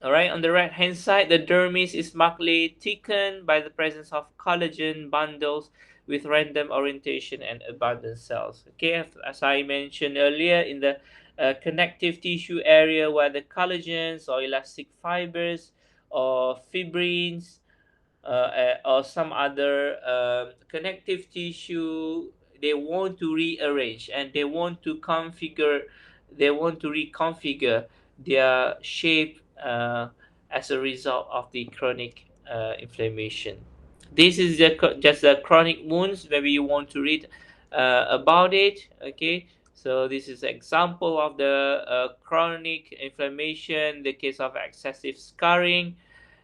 All right, on the right hand side, the dermis is markedly thickened by the presence of collagen bundles with random orientation and abundant cells. Okay, as I mentioned earlier, in the connective tissue area where the collagens or elastic fibers or fibrins or some other connective tissue, they want to rearrange and they want to reconfigure their shape as a result of the chronic inflammation. This is just the chronic wounds. Maybe you want to read about it, okay. So this is an example of the chronic inflammation, the case of excessive scarring.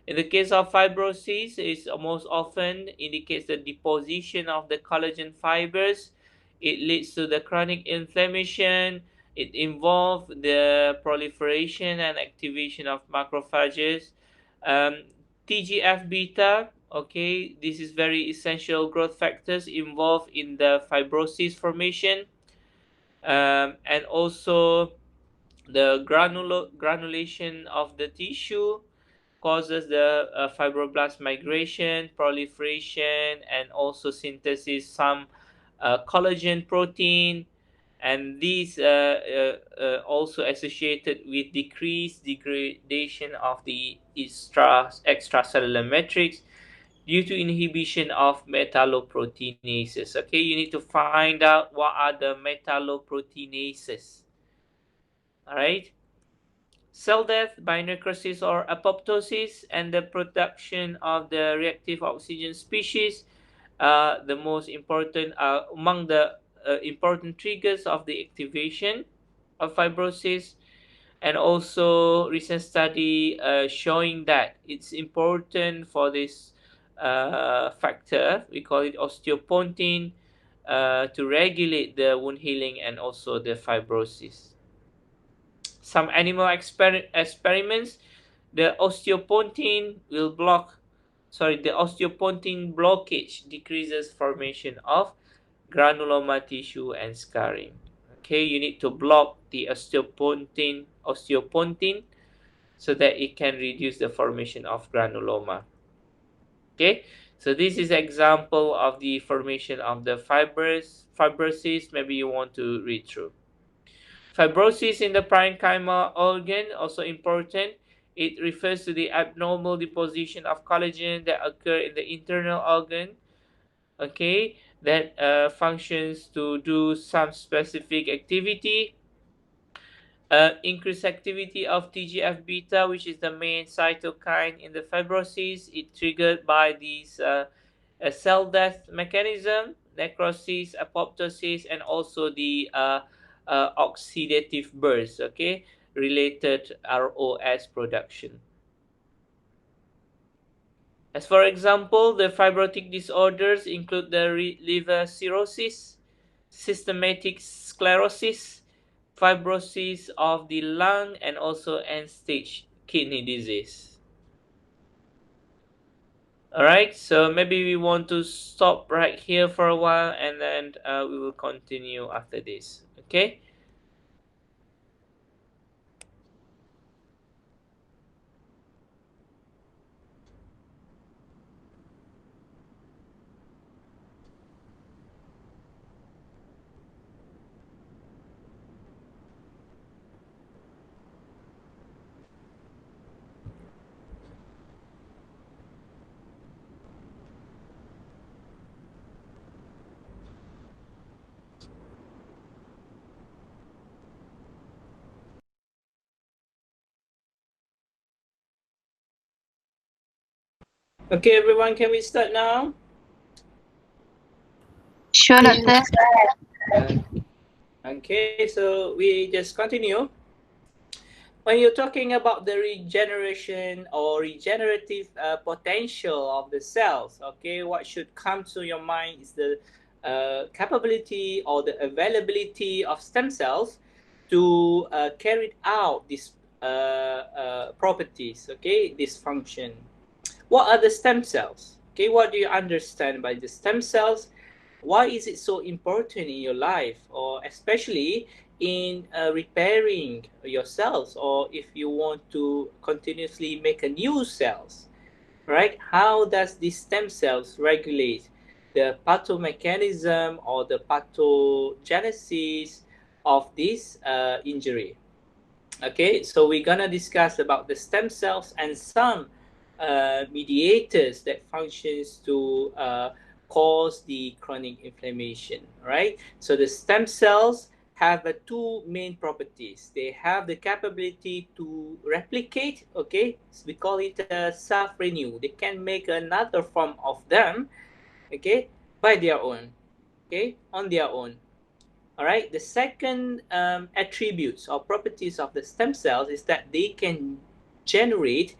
In the case of fibrosis, it most often indicates the deposition of the collagen fibers. It leads to the chronic inflammation. It involves the proliferation and activation of macrophages. Um, TGF beta, okay, this is very essential growth factors involved in the fibrosis formation, and also the granulation of the tissue causes the fibroblast migration, proliferation, and also synthesis some collagen protein, and these also associated with decreased degradation of the extracellular matrix due to inhibition of metalloproteinases. Okay, you need to find out what are the metalloproteinases. All right. Cell death by necrosis or apoptosis and the production of the reactive oxygen species, the most important among the important triggers of the activation of fibrosis, and also recent study showing that it's important for this factor, we call it osteopontin, to regulate the wound healing and also the fibrosis. Some animal experiments, the the osteopontin blockage decreases formation of granuloma tissue and scarring. Okay, you need to block the osteopontin so that it can reduce the formation of granuloma. Okay, so this is example of the formation of the fibrosis. Maybe you want to read through. Fibrosis in the parenchyma organ, also important. It refers to the abnormal deposition of collagen that occur in the internal organ, okay, that functions to do some specific activity. Increased activity of TGF beta, which is the main cytokine in the fibrosis, it triggered by these cell death mechanism, necrosis, apoptosis, and also the oxidative burst. Okay, related ROS production. As for example, the fibrotic disorders include the liver cirrhosis, systematic sclerosis, fibrosis of the lung, and also end-stage kidney disease. Alright, so maybe we want to stop right here for a while and then we will continue after this. Okay? Okay, everyone, can we start now? Sure, doctor. Uh, okay, so we just continue. When you're talking about the regeneration or regenerative potential of the cells, okay, what should come to your mind is the capability or the availability of stem cells to carry out these properties, okay, this function. What are the stem cells? Okay, what do you understand by the stem cells? Why is it so important in your life, or especially in repairing your cells, or if you want to continuously make a new cells, right? How does these stem cells regulate the pathomechanism or the pathogenesis of this injury? Okay, so we're gonna discuss about the stem cells and some mediators that functions to cause the chronic inflammation, right? So the stem cells have two main properties. They have the capability to replicate, okay? So we call it self-renew. They can make another form of them, okay, by their own, okay, on their own. All right. The second attributes or properties of the stem cells is that they can generate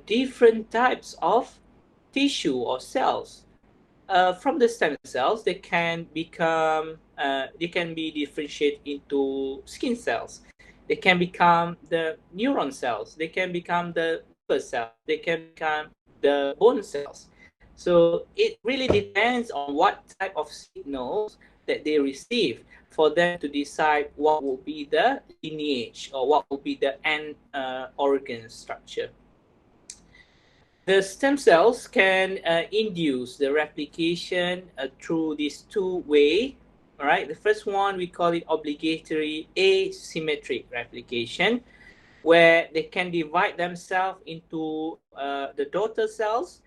different types of tissue or cells. From the stem cells, they can be differentiated into skin cells. They can become the neuron cells. They can become the liver cells. They can become the bone cells. So it really depends on what type of signals that they receive for them to decide what will be the lineage or what will be the end organ structure. The stem cells can induce the replication through these two way. All right. The first one we call it obligatory asymmetric replication, where they can divide themselves into the daughter cells.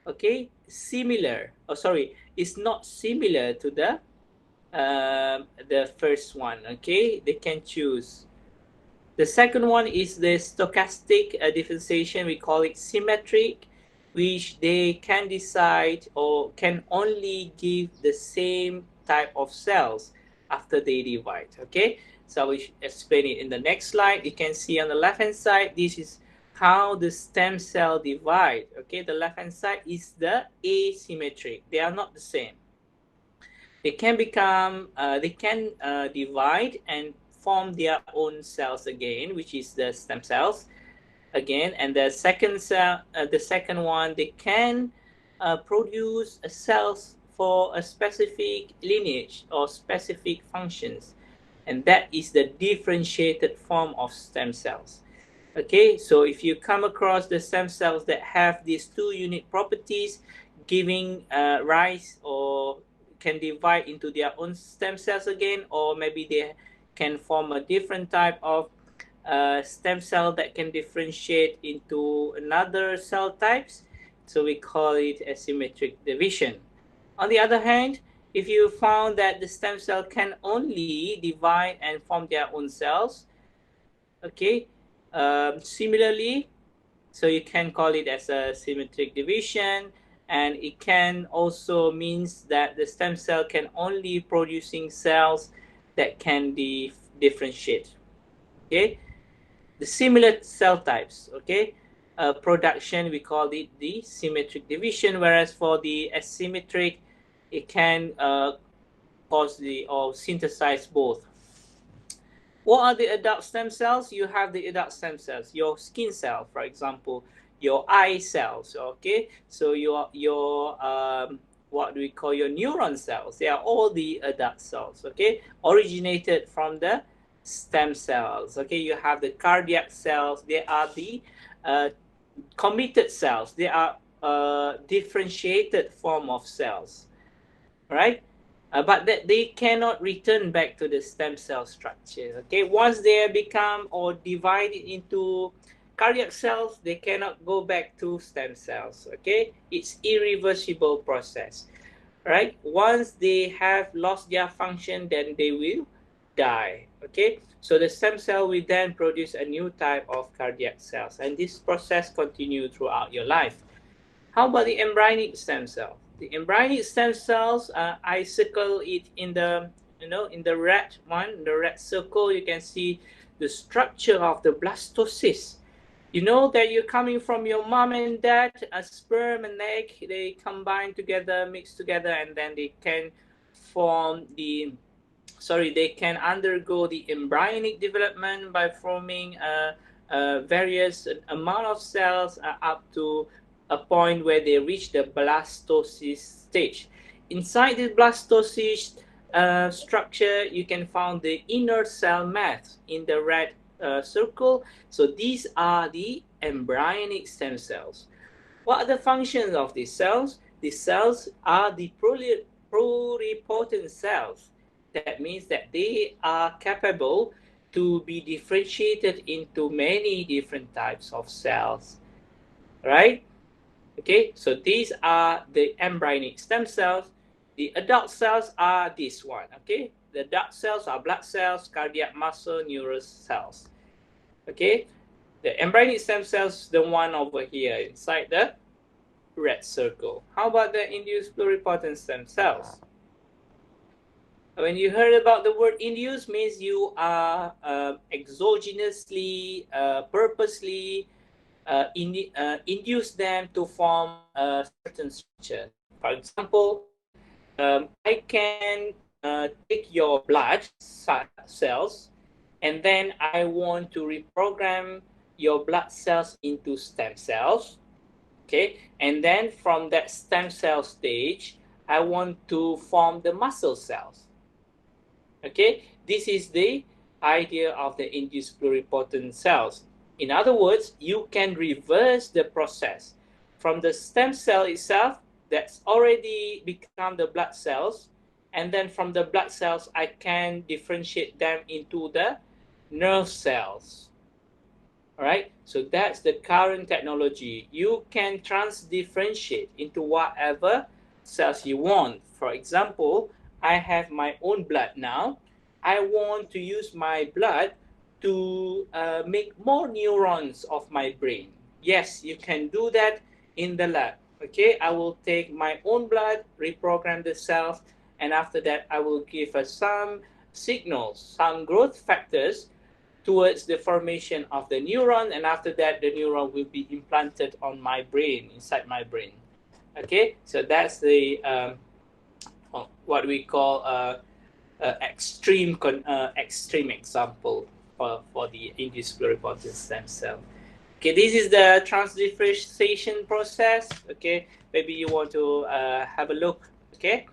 Okay, similar. Oh, sorry, it's not similar to the first one. Okay, they can choose. The second one is the stochastic differentiation. We call it symmetric, which they can decide or can only give the same type of cells after they divide. Okay, so I will explain it in the next slide. You can see on the left hand side, this is how the stem cell divide. Okay, the left hand side is the asymmetric. They are not the same. They can divide and form their own cells again, which is the stem cells again. And the second one, they can produce cells for a specific lineage or specific functions, and that is the differentiated form of stem cells. Okay, so if you come across the stem cells that have these two unique properties, giving rise or can divide into their own stem cells again, or maybe they can form a different type of stem cell that can differentiate into another cell types. So we call it asymmetric division. On the other hand, if you found that the stem cell can only divide and form their own cells, okay, similarly, so you can call it as a symmetric division, and it can also means that the stem cell can only producing cells that can differentiate. Okay, the similar cell types. Okay, production we call it the symmetric division, whereas for the asymmetric, it can cause the or synthesize both. What are the adult stem cells? You have the adult stem cells, your skin cell, for example, your eye cells. Okay, so your what do we call your neuron cells? They are all the adult cells. Okay, originated from the stem cells. Okay, you have the cardiac cells. They are the uh, committed cells. They are differentiated form of cells, right? But that they cannot return back to the stem cell structure. Okay, once they become or divided into cardiac cells, they cannot go back to stem cells. Okay, it's irreversible process, right? Once they have lost their function, then they will die. Okay, so the stem cell will then produce a new type of cardiac cells, and this process continue throughout your life. How about the embryonic stem cell? The embryonic stem cells, I circle it in the in the red one, the red circle. You can see the structure of the blastocyst. You know that you're coming from your mom and dad, a sperm and egg. They combine together, mix together, and then they can form the they can undergo the embryonic development by forming various amount of cells up to a point where they reach the blastocyst stage. Inside the blastocyst structure, you can find the inner cell mass in the red circle. So these are the embryonic stem cells. What are the functions of these cells? These cells are the pluripotent cells. That means that they are capable to be differentiated into many different types of cells, right? Okay, so these are the embryonic stem cells. The adult cells are this one, okay? The adult cells are blood cells, cardiac muscle, neural cells, okay? The embryonic stem cells, the one over here inside the red circle. How about the induced pluripotent stem cells? When you heard about the word induce, means you are exogenously, purposely induce them to form a certain structure. For example, I can take your blood cells, and then I want to reprogram your blood cells into stem cells. Okay, and then from that stem cell stage, I want to form the muscle cells. Okay, this is the idea of the induced pluripotent cells. In other words, you can reverse the process from the stem cell itself that's already become the blood cells, and then from the blood cells I can differentiate them into the nerve cells. All right, so that's the current technology. You can differentiate into whatever cells you want. For example, I have my own blood now. I want to use my blood to make more neurons of my brain. Yes, you can do that in the lab. Okay, I will take my own blood, reprogram the cells, and after that, I will give some signals, some growth factors towards the formation of the neuron, and after that the neuron will be implanted on my brain, inside my brain. Okay, so that's the what we call extreme example for the induced pluripotent stem cell. Okay, this is the transdifferentiation process. Okay, maybe you want to have a look. Okay,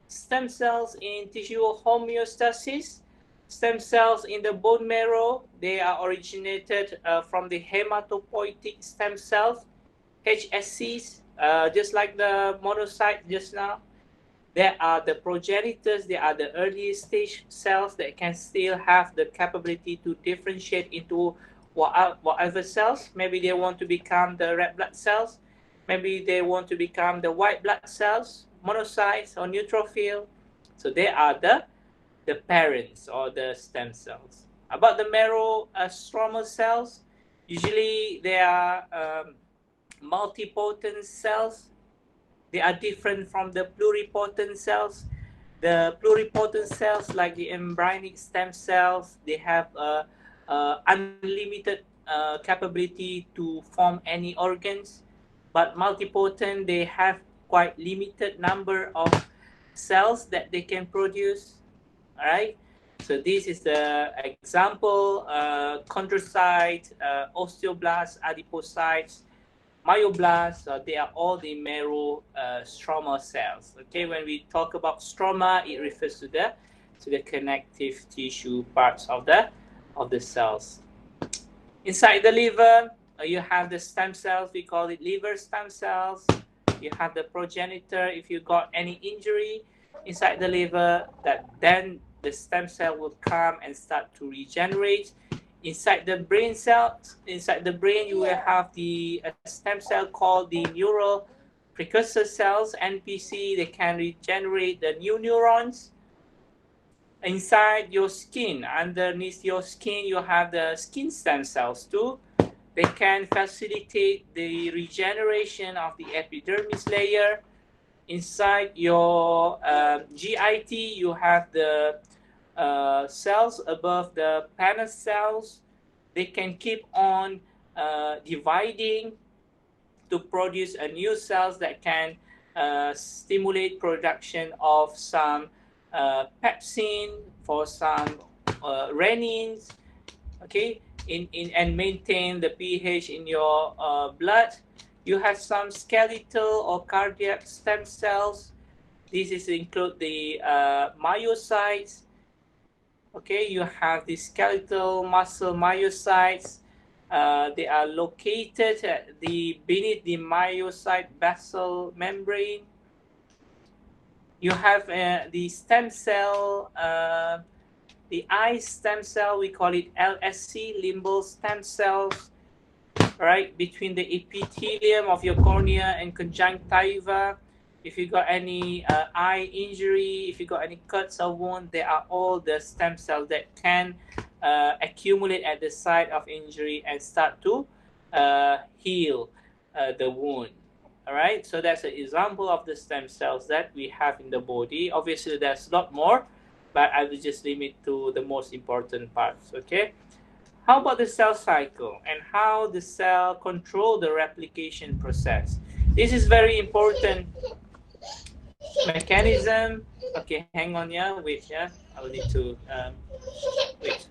stem cells in tissue homeostasis. Stem cells in the bone marrow, they are originated from the hematopoietic stem cells, HSCs, just like the monocyte just now. They are the progenitors, they are the early stage cells that can still have the capability to differentiate into whatever cells. Maybe they want to become the red blood cells, maybe they want to become the white blood cells, monocytes or neutrophil. So they are the parents or the stem cells. About the marrow stromal cells, usually they are multipotent cells. They are different from the pluripotent cells. The pluripotent cells, like the embryonic stem cells, they have unlimited capability to form any organs, but multipotent, they have quite limited number of cells that they can produce. All right. So this is the example: chondrocytes, osteoblasts, adipocytes, myoblasts. They are all the marrow stroma cells. Okay. When we talk about stroma, it refers to the connective tissue parts of the cells. Inside the liver, you have the stem cells. We call it liver stem cells. You have the progenitor. If you got any injury inside the liver, that then the stem cell will come and start to regenerate. Inside the brain cells, inside the brain, you will have the stem cell called the neural precursor cells (NPC). They can regenerate the new neurons. Inside your skin, underneath your skin, you have the skin stem cells too. They can facilitate the regeneration of the epidermis layer. Inside your GIT, you have the cells above the Paneth cells. They can keep on dividing to produce a new cells that can stimulate production of some pepsin for some renins, okay, and maintain the pH in your blood. You have some skeletal or cardiac stem cells. This is include the myocytes. Okay, you have the skeletal muscle myocytes. They are located at the beneath the myocyte basal membrane. You have the stem cell, the eye stem cell. We call it LSC, limbal stem cells. Right between the epithelium of your cornea and conjunctiva. If you got any eye injury, if you got any cuts or wound, they are all the stem cells that can accumulate at the site of injury and start to heal the wound. All right, so that's an example of the stem cells that we have in the body. Obviously, there's a lot more, but I will just limit to the most important parts. Okay. How about the cell cycle and how the cell control the replication process? This is very important mechanism. Okay, hang on, yeah, wait, yeah, I will need to wait.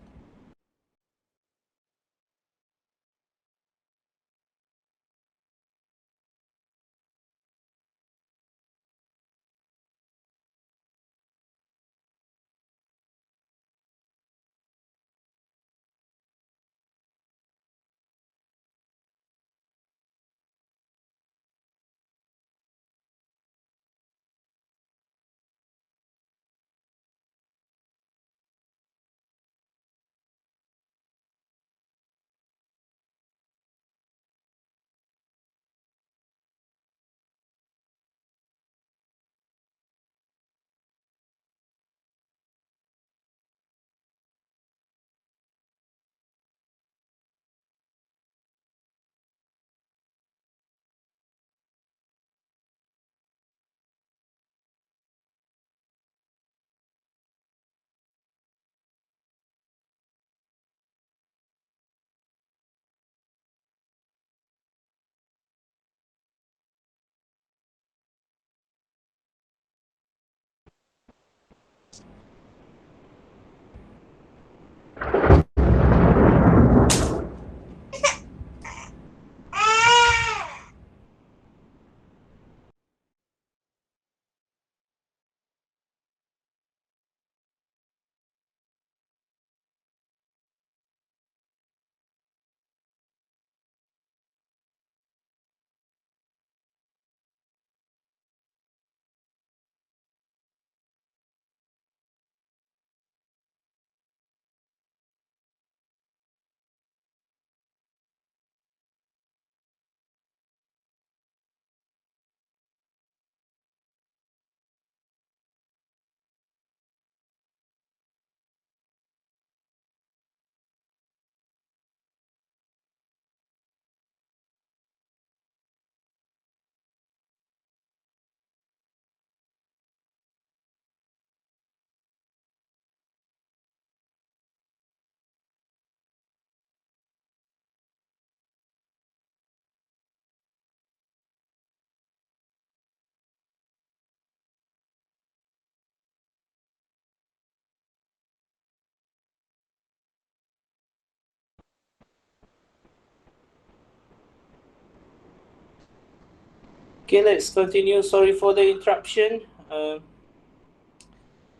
Okay, let's continue. Sorry for the interruption. Uh,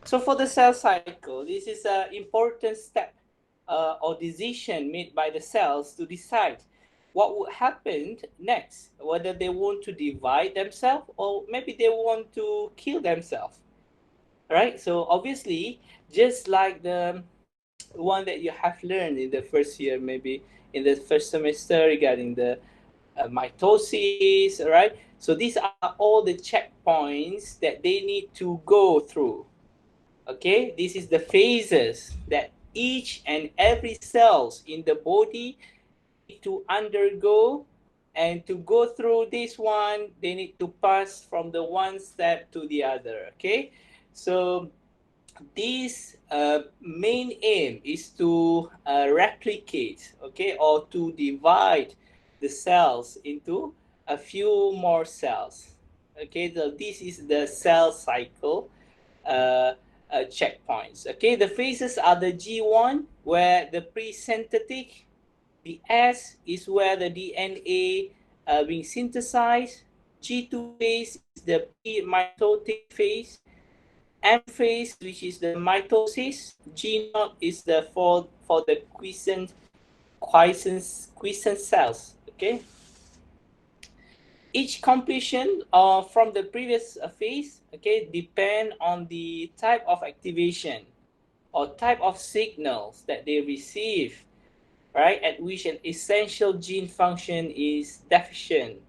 so for the cell cycle, this is an important step or decision made by the cells to decide what would happen next, whether they want to divide themselves or maybe they want to kill themselves. Right? So obviously, just like the one that you have learned in the first year, maybe in the first semester regarding the mitosis, right? So these are all the checkpoints that they need to go through. Okay, this is the phases that each and every cells in the body need to undergo, and to go through this one they need to pass from the one step to the other. Okay, so this main aim is to replicate, okay, or to divide the cells into a few more cells. Okay, so this is the cell cycle uh, checkpoints. Okay, the phases are the G1, where the pre-synthetic, the S is where the DNA being synthesized, G2 phase is the pre-mitotic phase, M phase, which is the mitosis. G naught is the for the quiescent cells. Okay. Each completion from the previous phase, okay, depend on the type of activation or type of signals that they receive, right? At which an essential gene function is deficient.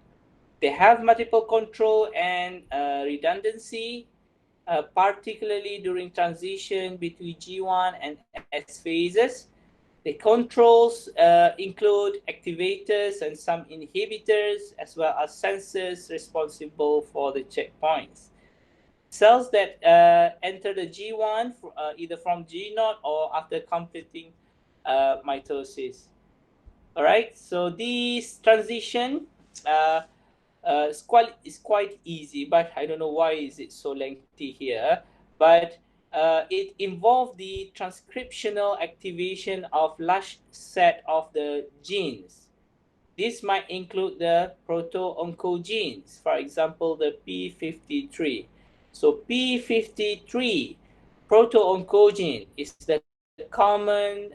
They have multiple control and redundancy, particularly during transition between G1 and S phases. The controls include activators and some inhibitors, as well as sensors responsible for the checkpoints. Cells that enter the G1 either from G0 or after completing mitosis. All right, so this transition uh, is quite easy, but I don't know why is it so lengthy here. But it involved the transcriptional activation of large set of the genes. This might include the proto-oncogenes, for example, the P53. So P53 proto-oncogene is the common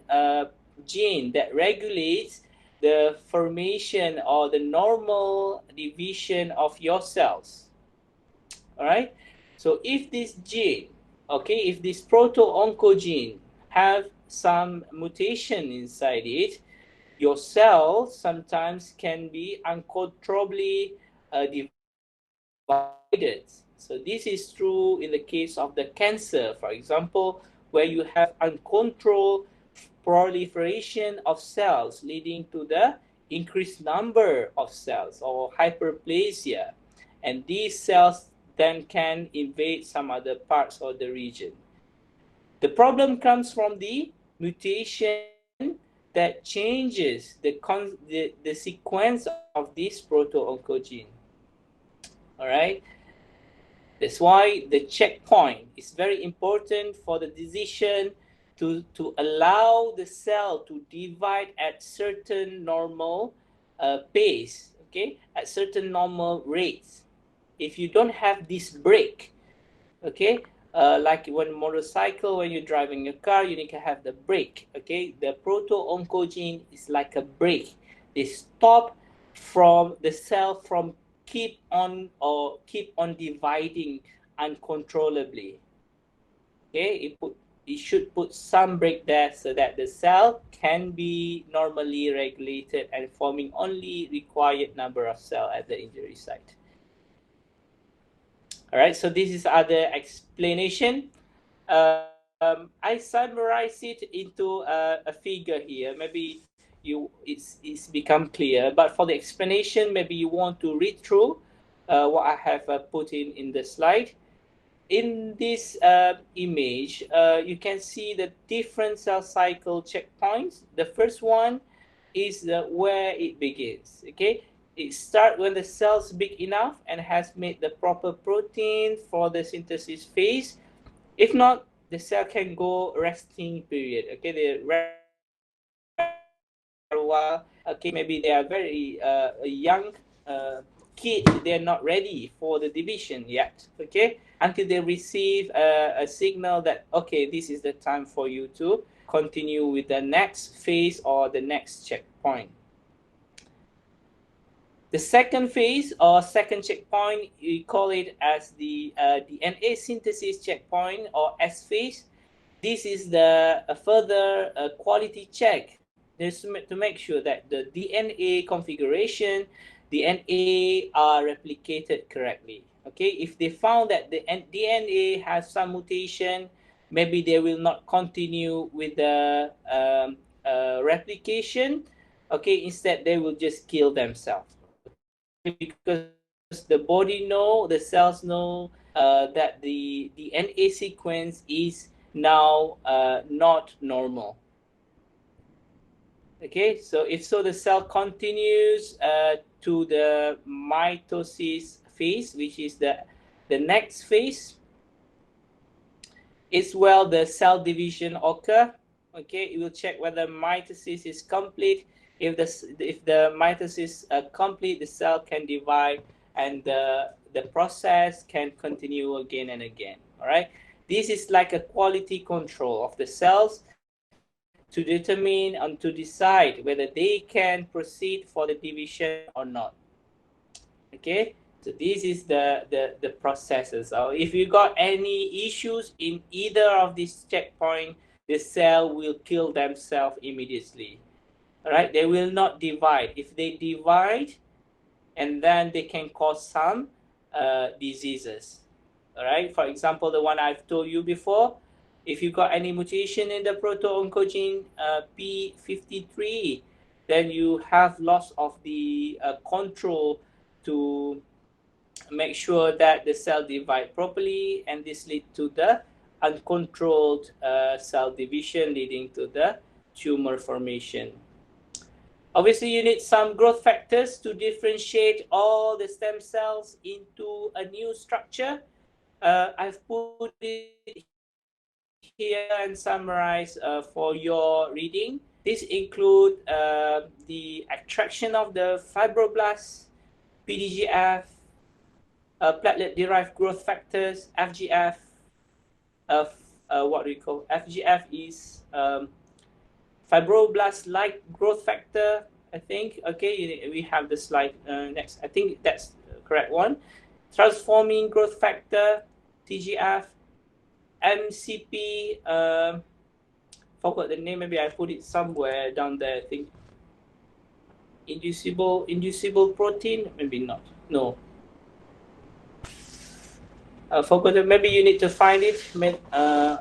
gene that regulates the formation or the normal division of your cells. All right. So if this gene, okay, if this proto-oncogene have some mutation inside it, your cells sometimes can be uncontrollably divided. So this is true in the case of the cancer, for example, where you have uncontrolled proliferation of cells leading to the increased number of cells or hyperplasia. And these cells then can invade some other parts of the region. The problem comes from the mutation that changes the sequence of this proto-oncogene. All right. That's why the checkpoint is very important for the decision to allow the cell to divide at certain normal pace, okay, at certain normal rates. If you don't have this break, okay, like when motorcycle, when you're driving a car, you need to have the brake. Okay, the proto-oncogene is like a brake. They stop from the cell from keep on dividing uncontrollably. Okay, it should put some brake there so that the cell can be normally regulated and forming only required number of cell at the injury site. All right, so this is other explanation. I summarize it into a figure here. Maybe it's become clear, but for the explanation, maybe you want to read through what I have put in the slide. In this image, you can see the different cell cycle checkpoints. The first one is where it begins. Okay, it starts when the cell's big enough and has made the proper protein for the synthesis phase. If not, the cell can go resting period. Okay, they rest for a while. Okay, maybe they are very young kids, kid, they're not ready for the division yet, okay, until they receive a signal that, okay, this is the time for you to continue with the next phase or the next checkpoint. The second phase or second checkpoint, we call it as the DNA synthesis checkpoint or S phase. This is the further quality check. This to make sure that the DNA configuration, DNA are replicated correctly. Okay, if they found that the DNA has some mutation, maybe they will not continue with the replication. Okay, instead they will just kill themselves. Okay, because the body know, the cells know that the DNA sequence is now not normal. Okay, so if so, the cell continues to the mitosis phase, which is the next phase. Is well the cell division occur. Okay, it will check whether mitosis is complete. If the mitosis complete, the cell can divide, and the process can continue again and again. All right, this is like a quality control of the cells to determine and to decide whether they can proceed for the division or not. Okay, so this is the processes. So if you got any issues in either of these checkpoint, the cell will kill themselves immediately. All right, they will not divide. If they divide, and then they can cause some diseases. All right, for example, the one I've told you before, if you got any mutation in the proto-oncogene P53, then you have loss of the control to make sure that the cell divide properly, and this lead to the uncontrolled cell division, leading to the tumor formation. Obviously, you need some growth factors to differentiate all the stem cells into a new structure. I've put it here and summarized for your reading. This include the attraction of the fibroblasts, PDGF, platelet-derived growth factors, FGF. What do we call FGF is fibroblast-like growth factor, I think. Okay, we have the slide next. I think that's the correct one. Transforming growth factor, TGF, MCP. Forgot the name. Maybe I put it somewhere down there. I think inducible protein. Maybe not. No. Forgot. Maybe you need to find it.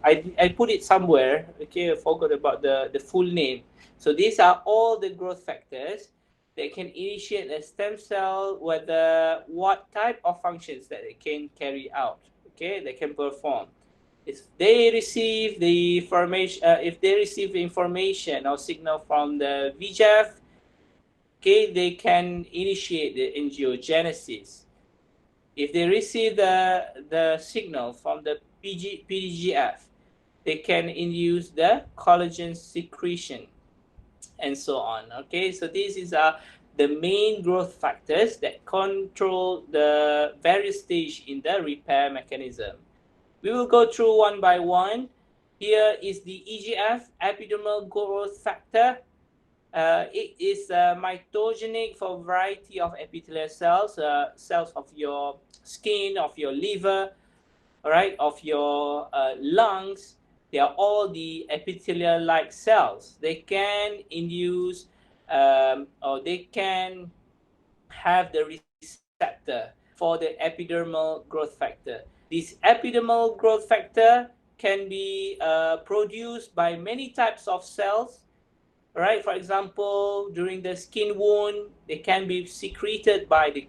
I put it somewhere. Okay, I forgot about the full name. So these are all the growth factors that can initiate a stem cell, whether what type of functions that it can carry out. Okay, they can perform. If they receive the information or signal from the VEGF, okay, they can initiate the angiogenesis. If they receive the signal from the PDGF, they can induce the collagen secretion, and so on. Okay, so this is the main growth factors that control the various stage in the repair mechanism. We will go through one by one. Here is the EGF, epidermal growth factor. It is mitogenic for a variety of epithelial cells, cells of your skin, of your liver, all right, of your lungs. They are all the epithelial-like cells. They can induce or they can have the receptor for the epidermal growth factor. This epidermal growth factor can be produced by many types of cells. Right, for example, during the skin wound, they can be secreted by the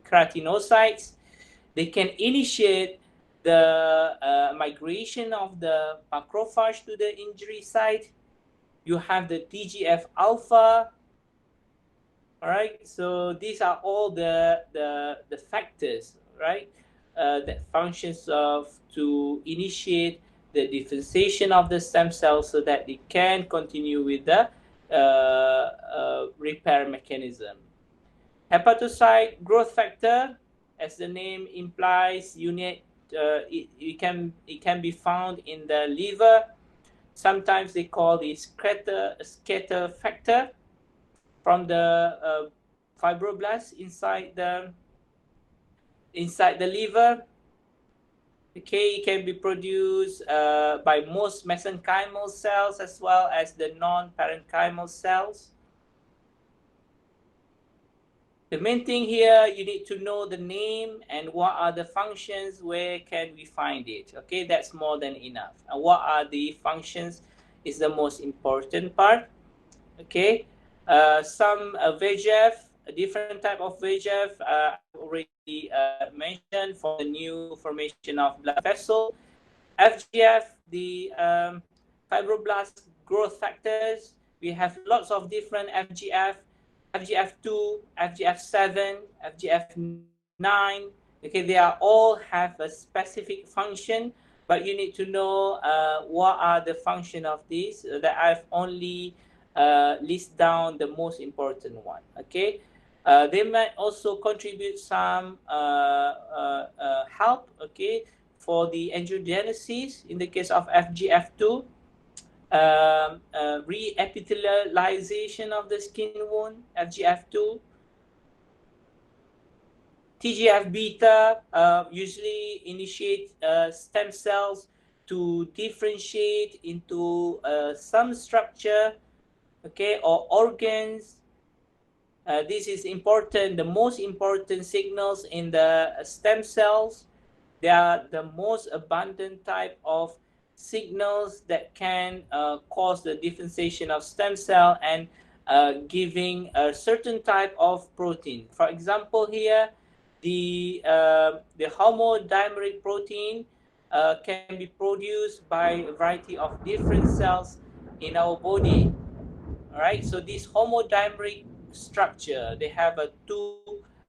keratinocytes. They can initiate the migration of the macrophage to the injury site. You have the TGF alpha. All right, so these are all the factors, right, that functions to initiate the differentiation of the stem cells so that it can continue with the repair mechanism. Hepatocyte growth factor, as the name implies, it can be found in the liver. Sometimes they call it scatter factor from the fibroblasts inside the liver. Okay, it can be produced by most mesenchymal cells as well as the non-parenchymal cells. The main thing here, you need to know the name and what are the functions, where can we find it. Okay, that's more than enough. And what are the functions is the most important part. Okay, some VEGF, a different type of VEGF, I've already mentioned for the new formation of blood vessel. FGF, the fibroblast growth factors. We have lots of different FGF, FGF2, FGF7, FGF9. Okay, they are all have a specific function, but you need to know what are the function of these. That I've only list down the most important one. Okay, they might also contribute some help. Okay, for the angiogenesis in the case of FGF2, re-epithelialization of the skin wound, FGF2. TGF beta usually initiate stem cells to differentiate into some structure, okay, or organs. This is important. The most important signals in the stem cells, they are the most abundant type of signals that can cause the differentiation of stem cell and giving a certain type of protein. For example, here the homodimeric protein can be produced by a variety of different cells in our body. All right, so this homodimeric structure, they have two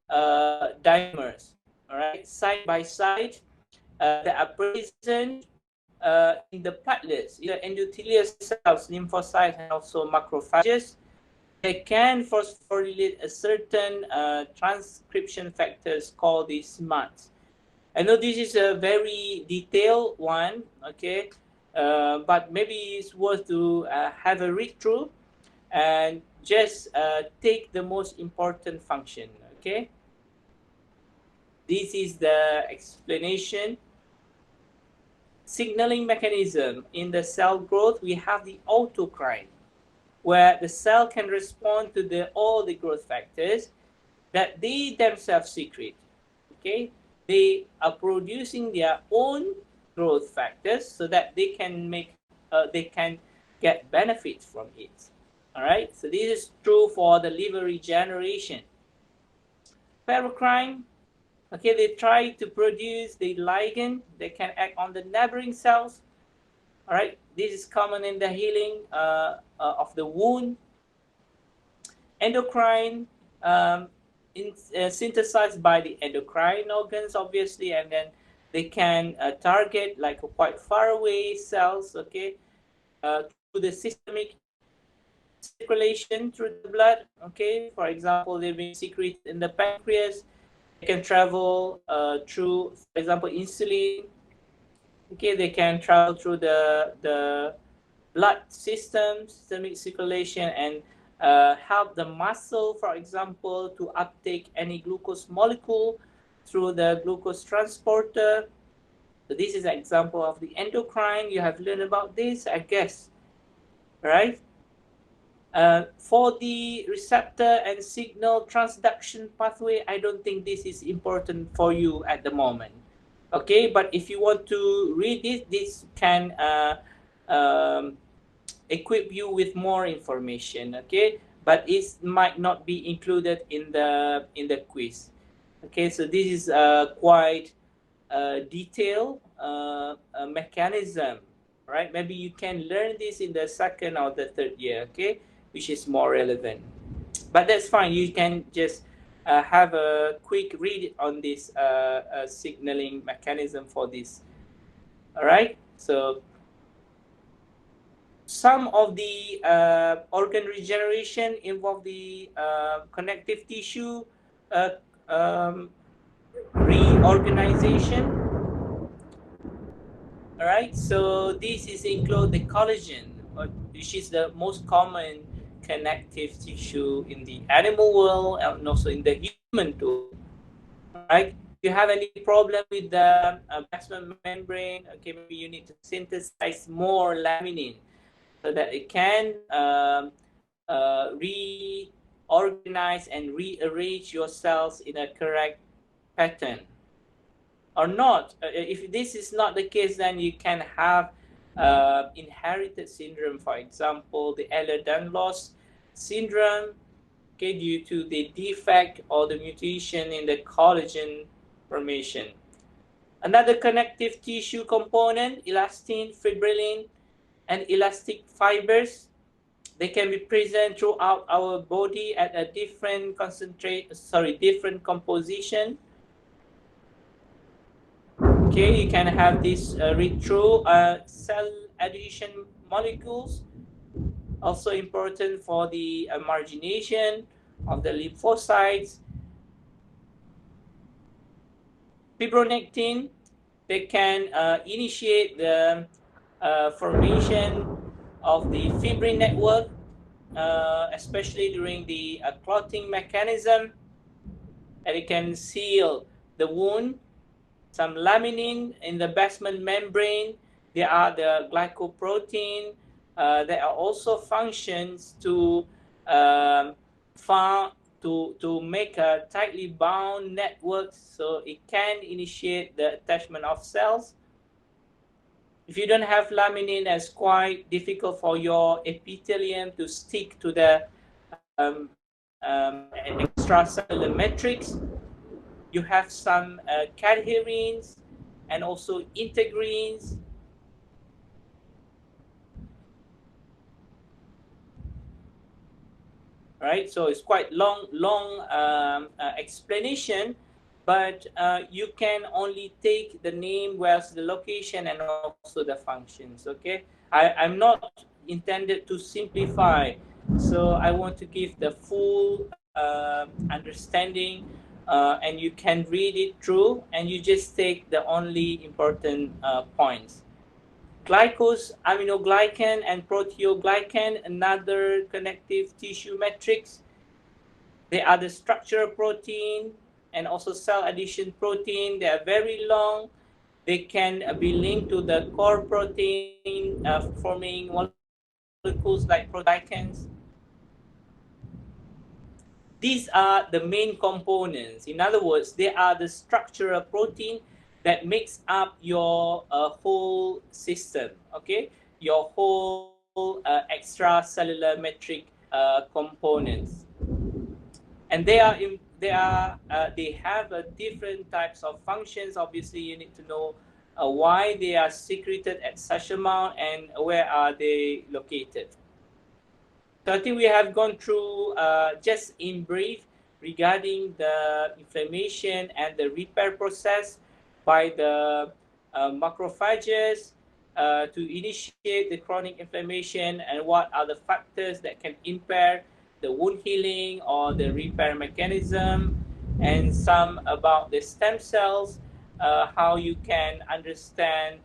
dimers, all right, side by side, that are present in the platelets, either endothelial cells, lymphocytes, and also macrophages. They can phosphorylate a certain transcription factors called the SMARTs. I know this is a very detailed one, okay, but maybe it's worth to have a read through and just take the most important function. Okay, this is the explanation. Signaling mechanism in the cell growth, we have the autocrine, where the cell can respond to all the growth factors that they themselves secrete. Okay, they are producing their own growth factors so that they can get benefits from it. All right, so this is true for the liver regeneration. Paracrine, okay, they try to produce the ligand that can act on the neighboring cells. All right, this is common in the healing of the wound. Endocrine, synthesized by the endocrine organs, obviously, and then they can target like quite far away cells, okay, through the systemic circulation through the blood. Okay, for example, they've been secreted in the pancreas. They can travel through, for example, insulin. Okay, they can travel through the blood system, systemic circulation, and help the muscle, for example, to uptake any glucose molecule through the glucose transporter. So this is an example of the endocrine. You have learned about this, I guess, right? For the receptor and signal transduction pathway, I don't think this is important for you at the moment. Okay, but if you want to read this, this can equip you with more information. Okay, but it might not be included in the quiz. Okay, so this is quite detailed mechanism, right? Maybe you can learn this in the second or the third year, okay, which is more relevant. But that's fine. You can just have a quick read on this signaling mechanism for this. All right. So some of the organ regeneration involve the connective tissue. uh, um, reorganization. All right, so this is include the collagen, which is the most common connective tissue in the animal world and also in the human too. All right, if you have any problem with the basement membrane, okay, maybe you need to synthesize more laminin so that it can reorganize and rearrange your cells in a correct pattern or not. If this is not the case, then you can have inherited syndrome, for example, the Ehlers-Danlos syndrome, okay, due to the defect or the mutation in the collagen formation. Another connective tissue component, elastin, fibrillin, and elastic fibers, they can be present throughout our body at a different composition. Okay, you can have this read through cell adhesion molecules, also important for the margination of the lymphocytes. Fibronectin, they can initiate the formation of the fibrin network, especially during the clotting mechanism, and it can seal the wound. Some laminin in the basement membrane. There are the glycoprotein that are also functions to um, to make a tightly bound network, so it can initiate the attachment of cells. If you don't have laminin, it's quite difficult for your epithelium to stick to the extracellular matrix. You have some cadherins and also integrins. Right, so it's quite long explanation, but you can only take the name, where's the location, and also the functions. Okay, I'm not intended to simplify, so I want to give the full understanding, and you can read it through and you just take the only important points. Glycose, aminoglycan, and proteoglycan, another connective tissue matrix. They are the structural protein and also cell adhesion protein. They are very long. They can be linked to the core protein, forming molecules like proteoglycans. These are the main components. In other words, they are the structural protein that makes up your whole system, okay? Your whole extracellular matrix components. And they have different types of functions. Obviously, you need to know why they are secreted at such amount and where are they located. So I think we have gone through just in brief regarding the inflammation and the repair process by the macrophages to initiate the chronic inflammation, and what are the factors that can impair the wound healing or the repair mechanism, and some about the stem cells, how you can understand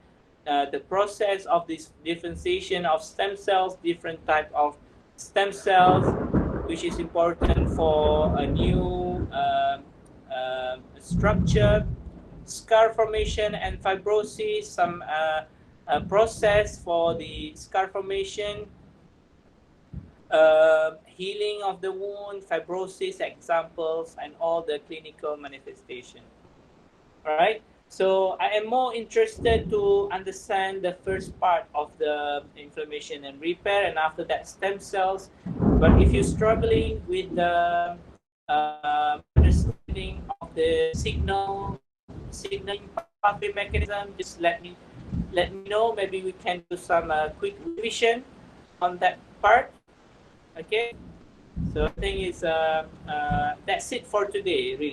the process of this differentiation of stem cells, different type of stem cells, which is important for a new structure, scar formation and fibrosis, some process for the scar formation, healing of the wound, fibrosis examples, and all the clinical manifestation. All right. So I am more interested to understand the first part of the inflammation and repair, and after that stem cells. But if you're struggling with the understanding of the signaling pathway mechanism, just let me know. Maybe we can do some quick revision on that part. Okay. So I think it's that's it for today, really.